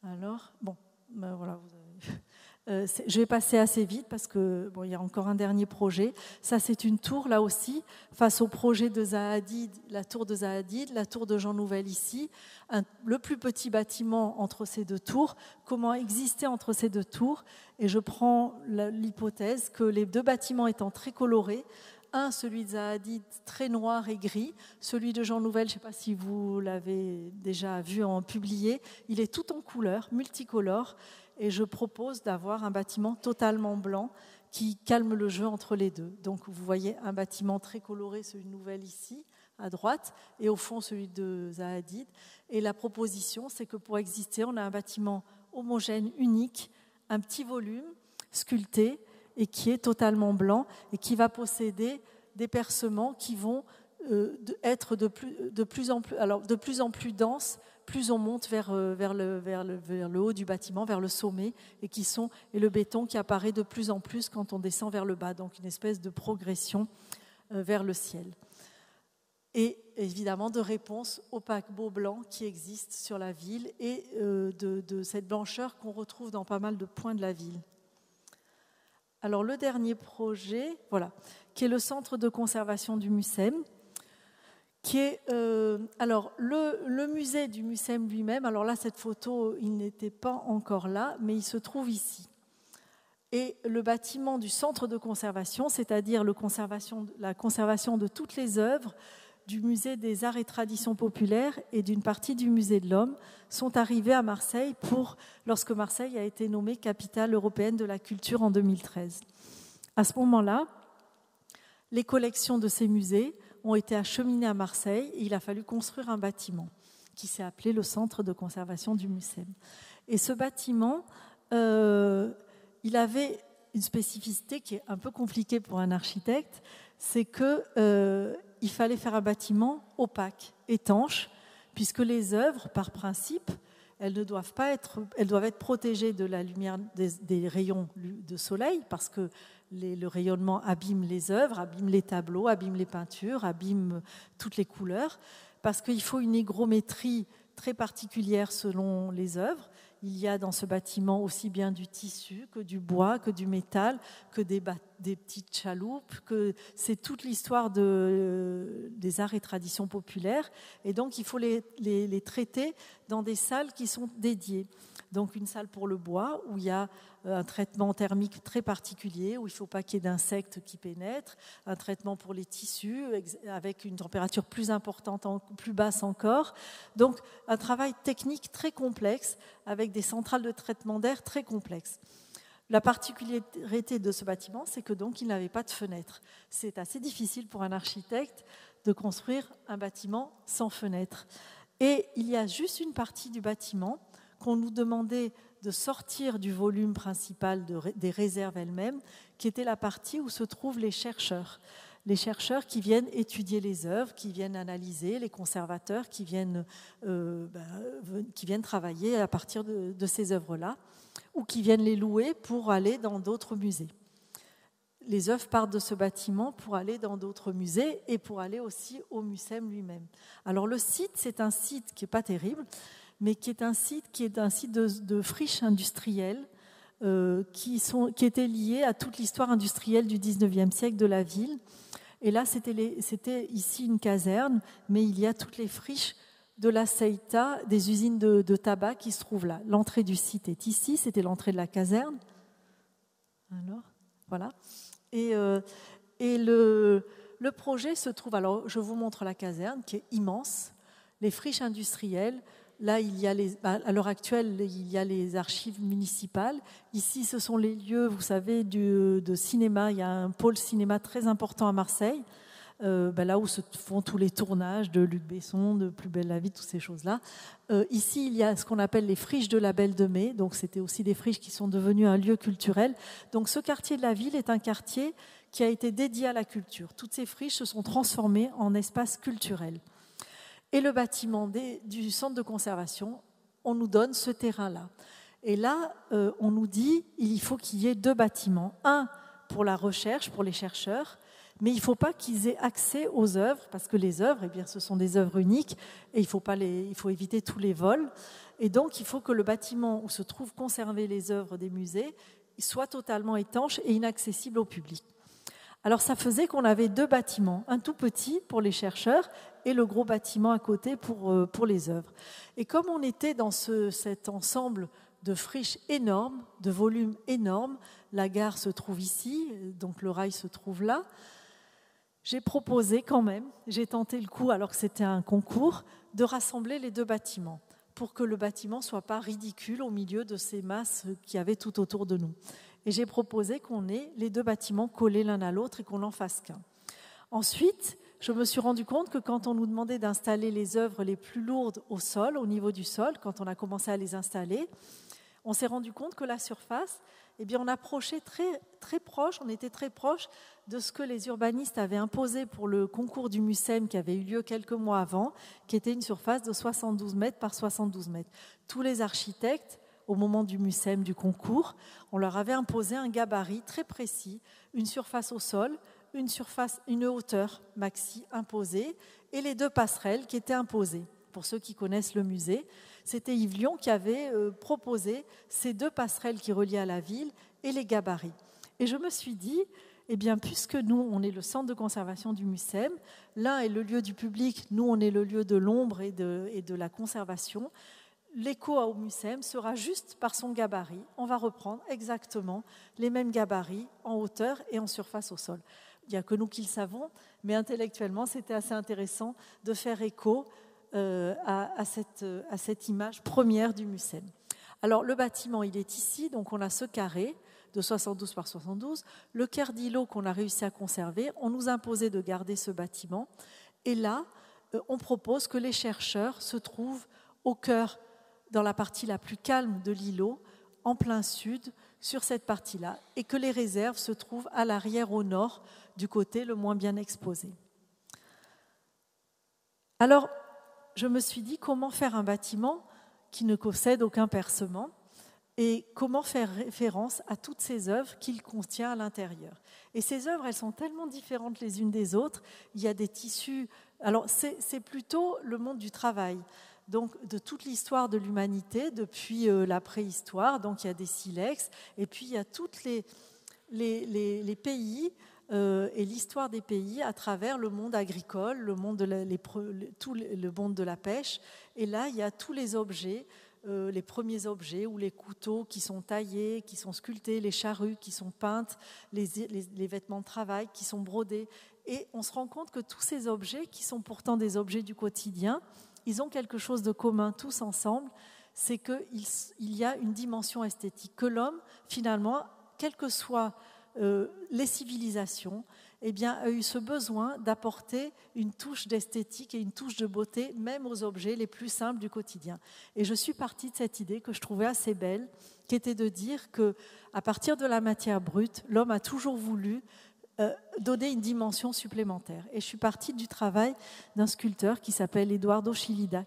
Speaker 2: Alors, voilà, vous avez... je vais passer assez vite parce que il y a encore un dernier projet. Ça, c'est une tour, là aussi, face au projet de Zaha Hadid, la tour de Zaha Hadid, la tour de Jean Nouvel ici, le plus petit bâtiment entre ces deux tours. Comment exister entre ces deux tours? Et je prends l'hypothèse que les deux bâtiments étant très colorés, celui de Zaha Hadid très noir et gris, celui de Jean Nouvel, je ne sais pas si vous l'avez déjà vu en publié, il est tout en couleurs, multicolore. Et je propose d'avoir un bâtiment totalement blanc qui calme le jeu entre les deux. Donc vous voyez un bâtiment très coloré, celui de Nouvel ici, à droite, et au fond celui de Zaha Hadid. Et la proposition, c'est que pour exister, on a un bâtiment homogène, unique, un petit volume, sculpté, et qui est totalement blanc, et qui va posséder des percements qui vont être de plus en plus denses, plus on monte vers le haut du bâtiment, vers le sommet, et le béton qui apparaît de plus en plus quand on descend vers le bas, donc une espèce de progression vers le ciel. Et évidemment de réponse au paquebot blanc qui existe sur la ville et de cette blancheur qu'on retrouve dans pas mal de points de la ville. Alors le dernier projet, qui est le centre de conservation du Mucem, qui est le musée du Mucem lui-même. Alors là, cette photo, il n'était pas encore là, mais il se trouve ici. Et le bâtiment du centre de conservation, c'est-à-dire la conservation de toutes les œuvres du musée des arts et traditions populaires et d'une partie du musée de l'homme, sont arrivés à Marseille lorsque Marseille a été nommée capitale européenne de la culture en 2013. À ce moment-là, les collections de ces musées ont été acheminées à Marseille et il a fallu construire un bâtiment qui s'est appelé le centre de conservation du Mucem. Et ce bâtiment, il avait une spécificité qui est un peu compliquée pour un architecte, c'est qu'il fallait faire un bâtiment opaque, étanche, puisque les œuvres, par principe, elles doivent être protégées de la lumière des rayons de soleil, parce que le rayonnement abîme les œuvres, abîme les tableaux, abîme les peintures, abîme toutes les couleurs, parce qu'il faut une hygrométrie très particulière selon les œuvres. Il y a dans ce bâtiment aussi bien du tissu que du bois, que du métal, que des petites chaloupes, que c'est toute l'histoire des arts et traditions populaires. Et donc, il faut les traiter dans des salles qui sont dédiées. Donc, une salle pour le bois, où il y a un traitement thermique très particulier, où il ne faut pas qu'il y ait d'insectes qui pénètrent, un traitement pour les tissus, avec une température plus importante, plus basse encore. Donc, un travail technique très complexe, avec des centrales de traitement d'air très complexes. La particularité de ce bâtiment, c'est que donc il n'avait pas de fenêtres. C'est assez difficile pour un architecte de construire un bâtiment sans fenêtres. Et il y a juste une partie du bâtiment qu'on nous demandait de sortir du volume principal des réserves elles-mêmes, qui était la partie où se trouvent les chercheurs. Les chercheurs qui viennent étudier les œuvres, qui viennent analyser, les conservateurs qui viennent travailler à partir de ces œuvres-là, ou qui viennent les louer pour aller dans d'autres musées. Les œuvres partent de ce bâtiment pour aller dans d'autres musées et pour aller aussi au MUSEM lui-même. Alors le site, c'est un site qui n'est pas terrible, mais qui est un site de friches industrielles qui étaient liées à toute l'histoire industrielle du 19e siècle de la ville. Et là, c'était ici une caserne, mais il y a toutes les friches de la Ceuta, des usines de tabac qui se trouvent là. L'entrée du site est ici, c'était l'entrée de la caserne. Alors, voilà. Et le projet se trouve, alors je vous montre la caserne qui est immense, les friches industrielles. Là, à l'heure actuelle, il y a les archives municipales. Ici, ce sont les lieux, vous savez, de cinéma. Il y a un pôle cinéma très important à Marseille, là où se font tous les tournages de Luc Besson, de Plus belle la vie, toutes ces choses-là. Ici, il y a ce qu'on appelle les friches de la Belle de Mai. Donc, c'était aussi des friches qui sont devenues un lieu culturel. Donc, ce quartier de la ville est un quartier qui a été dédié à la culture. Toutes ces friches se sont transformées en espaces culturels. Et le bâtiment du centre de conservation, on nous donne ce terrain-là. Et là, on nous dit il faut qu'il y ait 2 bâtiments. Un pour la recherche, pour les chercheurs, mais il ne faut pas qu'ils aient accès aux œuvres, parce que les œuvres, ce sont des œuvres uniques, et il faut éviter tous les vols. Et donc, il faut que le bâtiment où se trouvent conservées les œuvres des musées soit totalement étanche et inaccessible au public. Alors ça faisait qu'on avait 2 bâtiments, un tout petit pour les chercheurs et le gros bâtiment à côté pour les œuvres. Et comme on était dans cet ensemble de friches énormes, de volumes énormes, la gare se trouve ici, donc le rail se trouve là, j'ai proposé quand même, j'ai tenté le coup alors que c'était un concours, de rassembler les 2 bâtiments pour que le bâtiment ne soit pas ridicule au milieu de ces masses qu'il y avait tout autour de nous. Et j'ai proposé qu'on ait les 2 bâtiments collés l'un à l'autre et qu'on n'en fasse qu'un. Ensuite, je me suis rendu compte que quand on nous demandait d'installer les œuvres les plus lourdes au sol, au niveau du sol, quand on a commencé à les installer, on s'est rendu compte que la surface, on approchait très, très proche, on était très proche de ce que les urbanistes avaient imposé pour le concours du MUSEM qui avait eu lieu quelques mois avant, qui était une surface de 72 mètres par 72 mètres. Tous les architectes, au moment du MUSEM, du concours, on leur avait imposé un gabarit très précis, une surface au sol, une hauteur maxi imposée et les 2 passerelles qui étaient imposées. Pour ceux qui connaissent le musée, c'était Yves Lion qui avait proposé ces 2 passerelles qui reliaient à la ville et les gabarits. Et je me suis dit, puisque nous, on est le centre de conservation du MUSEM, l'un est le lieu du public, nous, on est le lieu de l'ombre et de la conservation, l'écho au MUSEM sera juste par son gabarit. On va reprendre exactement les mêmes gabarits en hauteur et en surface au sol. Il n'y a que nous qui le savons, mais intellectuellement, c'était assez intéressant de faire écho à cette image première du MUSEM. Alors, le bâtiment, il est ici, donc on a ce carré de 72 par 72. Le quart d'îlot qu'on a réussi à conserver, on nous imposait de garder ce bâtiment. Et là, on propose que les chercheurs se trouvent au cœur, dans la partie la plus calme de l'îlot, en plein sud, sur cette partie-là, et que les réserves se trouvent à l'arrière au nord, du côté le moins bien exposé. Alors, je me suis dit, comment faire un bâtiment qui ne possède aucun percement. Et comment faire référence à toutes ces œuvres qu'il contient à l'intérieur. Et ces œuvres, elles sont tellement différentes les unes des autres. Il y a des tissus... Alors, c'est plutôt le monde du travail. Donc, de toute l'histoire de l'humanité, depuis la préhistoire, donc il y a des silex, et puis il y a tous les pays et l'histoire des pays à travers le monde agricole, le monde le monde de la pêche. Et là, il y a tous les objets, les premiers objets, ou les couteaux qui sont taillés, qui sont sculptés, les charrues qui sont peintes, les vêtements de travail qui sont brodés. Et on se rend compte que tous ces objets, qui sont pourtant des objets du quotidien, ils ont quelque chose de commun tous ensemble, c'est qu'il y a une dimension esthétique, que l'homme, finalement, quelles que soient les civilisations, eh bien, a eu ce besoin d'apporter une touche d'esthétique et une touche de beauté, même aux objets les plus simples du quotidien. Et je suis partie de cette idée que je trouvais assez belle, qui était de dire qu'à partir de la matière brute, l'homme a toujours voulu donner une dimension supplémentaire. Et je suis partie du travail d'un sculpteur qui s'appelle Eduardo Chillida,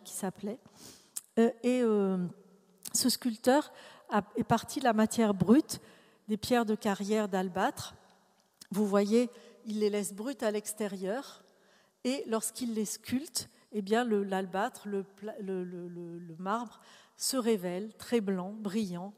Speaker 2: ce sculpteur est parti de la matière brute, des pierres de carrière d'albâtre. Vous voyez, il les laisse brutes à l'extérieur, et lorsqu'il les sculpte, eh bien l'albâtre, le marbre, se révèle très blanc, brillant,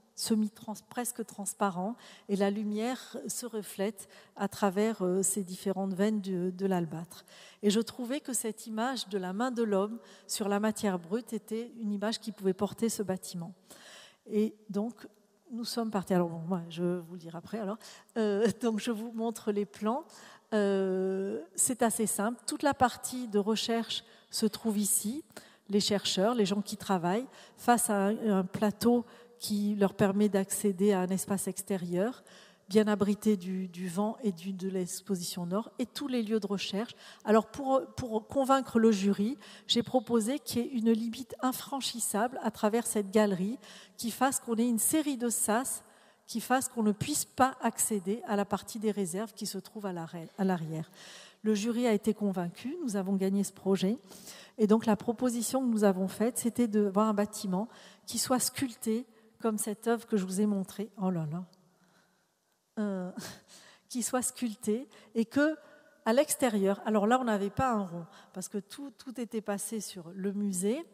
Speaker 2: presque transparent, et la lumière se reflète à travers ces différentes veines de l'albâtre. Et je trouvais que cette image de la main de l'homme sur la matière brute était une image qui pouvait porter ce bâtiment. Et donc, nous sommes partis. Alors, bon, moi, je vais vous le dire après. Donc, je vous montre les plans. C'est assez simple. Toute la partie de recherche se trouve ici. Les chercheurs, les gens qui travaillent, face à un plateau qui leur permet d'accéder à un espace extérieur, bien abrité du vent et de l'exposition nord, et tous les lieux de recherche. Alors, pour convaincre le jury, j'ai proposé qu'il y ait une limite infranchissable à travers cette galerie qui fasse qu'on ait une série de sas qui fasse qu'on ne puisse pas accéder à la partie des réserves qui se trouve à l'arrière. Le jury a été convaincu, nous avons gagné ce projet. Et donc la proposition que nous avons faite, c'était d'avoir un bâtiment qui soit sculpté comme cette œuvre que je vous ai montrée. Oh là là, qui soit sculpté et que à l'extérieur, alors là on n'avait pas un rond parce que tout était passé sur le musée.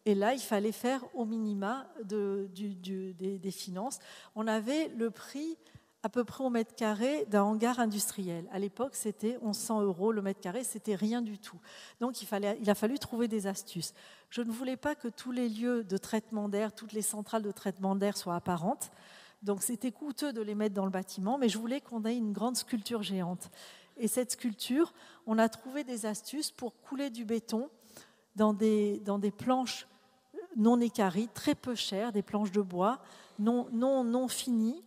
Speaker 2: Et là, il fallait faire au minima des finances. On avait le prix à peu près au mètre carré d'un hangar industriel. À l'époque, c'était 1100 € le mètre carré, c'était rien du tout. Donc, il a fallu trouver des astuces. Je ne voulais pas que tous les lieux de traitement d'air, toutes les centrales de traitement d'air soient apparentes. Donc, c'était coûteux de les mettre dans le bâtiment, mais je voulais qu'on ait une grande sculpture géante. Et cette sculpture, on a trouvé des astuces pour couler du béton dans des planches non équarries, très peu chères, des planches de bois non finies,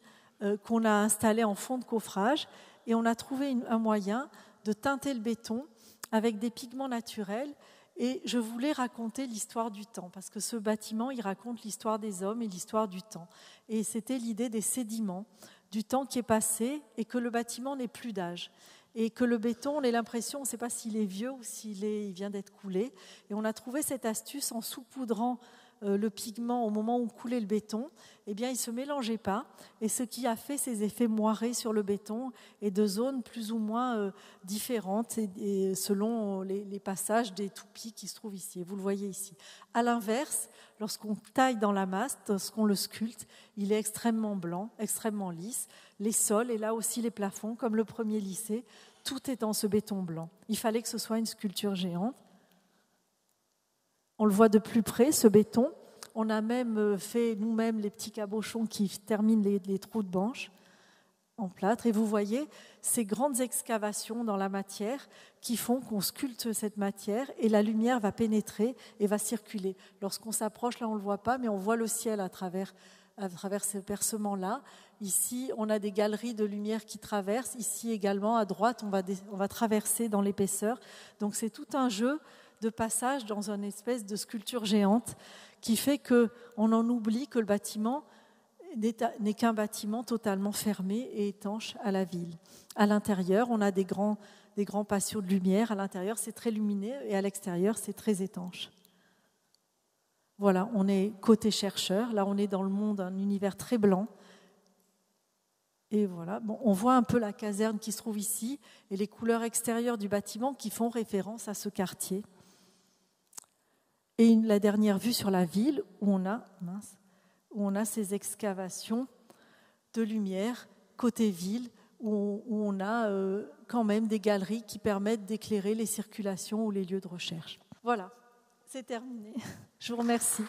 Speaker 2: qu'on a installées en fond de coffrage. Et on a trouvé un moyen de teinter le béton avec des pigments naturels. Et je voulais raconter l'histoire du temps, parce que ce bâtiment, il raconte l'histoire des hommes et l'histoire du temps. Et c'était l'idée des sédiments, du temps qui est passé et que le bâtiment n'ait plus d'âge. Et que le béton, on a l'impression, on ne sait pas s'il est vieux ou il vient d'être coulé. Et on a trouvé cette astuce en saupoudrant le pigment au moment où on coulait le béton. Eh bien, il ne se mélangeait pas. Et ce qui a fait ces effets moirés sur le béton et de zones plus ou moins différentes et selon les passages des toupis qui se trouvent ici. Et vous le voyez ici. À l'inverse, lorsqu'on taille dans la masse, lorsqu'on le sculpte, il est extrêmement blanc, extrêmement lisse. Les sols et là aussi les plafonds, comme le premier lycée, tout est en ce béton blanc. Il fallait que ce soit une sculpture géante. On le voit de plus près, ce béton. On a même fait nous-mêmes les petits cabochons qui terminent les trous de banche en plâtre. Et vous voyez ces grandes excavations dans la matière qui font qu'on sculpte cette matière et la lumière va pénétrer et va circuler. Lorsqu'on s'approche, là on ne le voit pas, mais on voit le ciel à travers ces percements-là. Ici, on a des galeries de lumière qui traversent. Ici également, à droite, on va traverser dans l'épaisseur. Donc c'est tout un jeu de passage dans une espèce de sculpture géante qui fait qu'on en oublie que le bâtiment n'est qu'un bâtiment totalement fermé et étanche à la ville. À l'intérieur, on a des grands patios de lumière. À l'intérieur, c'est très lumineux et à l'extérieur, c'est très étanche. Voilà, on est côté chercheur. Là, on est dans le monde, un univers très blanc. Et voilà, bon, on voit un peu la caserne qui se trouve ici et les couleurs extérieures du bâtiment qui font référence à ce quartier. Et la dernière vue sur la ville où on a ces excavations de lumière côté ville, où on a quand même des galeries qui permettent d'éclairer les circulations ou les lieux de recherche. Voilà, c'est terminé. Je vous remercie.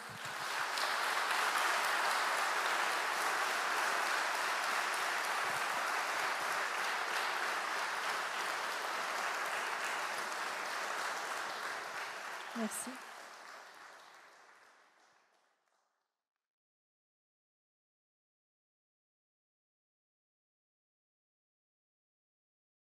Speaker 2: Merci.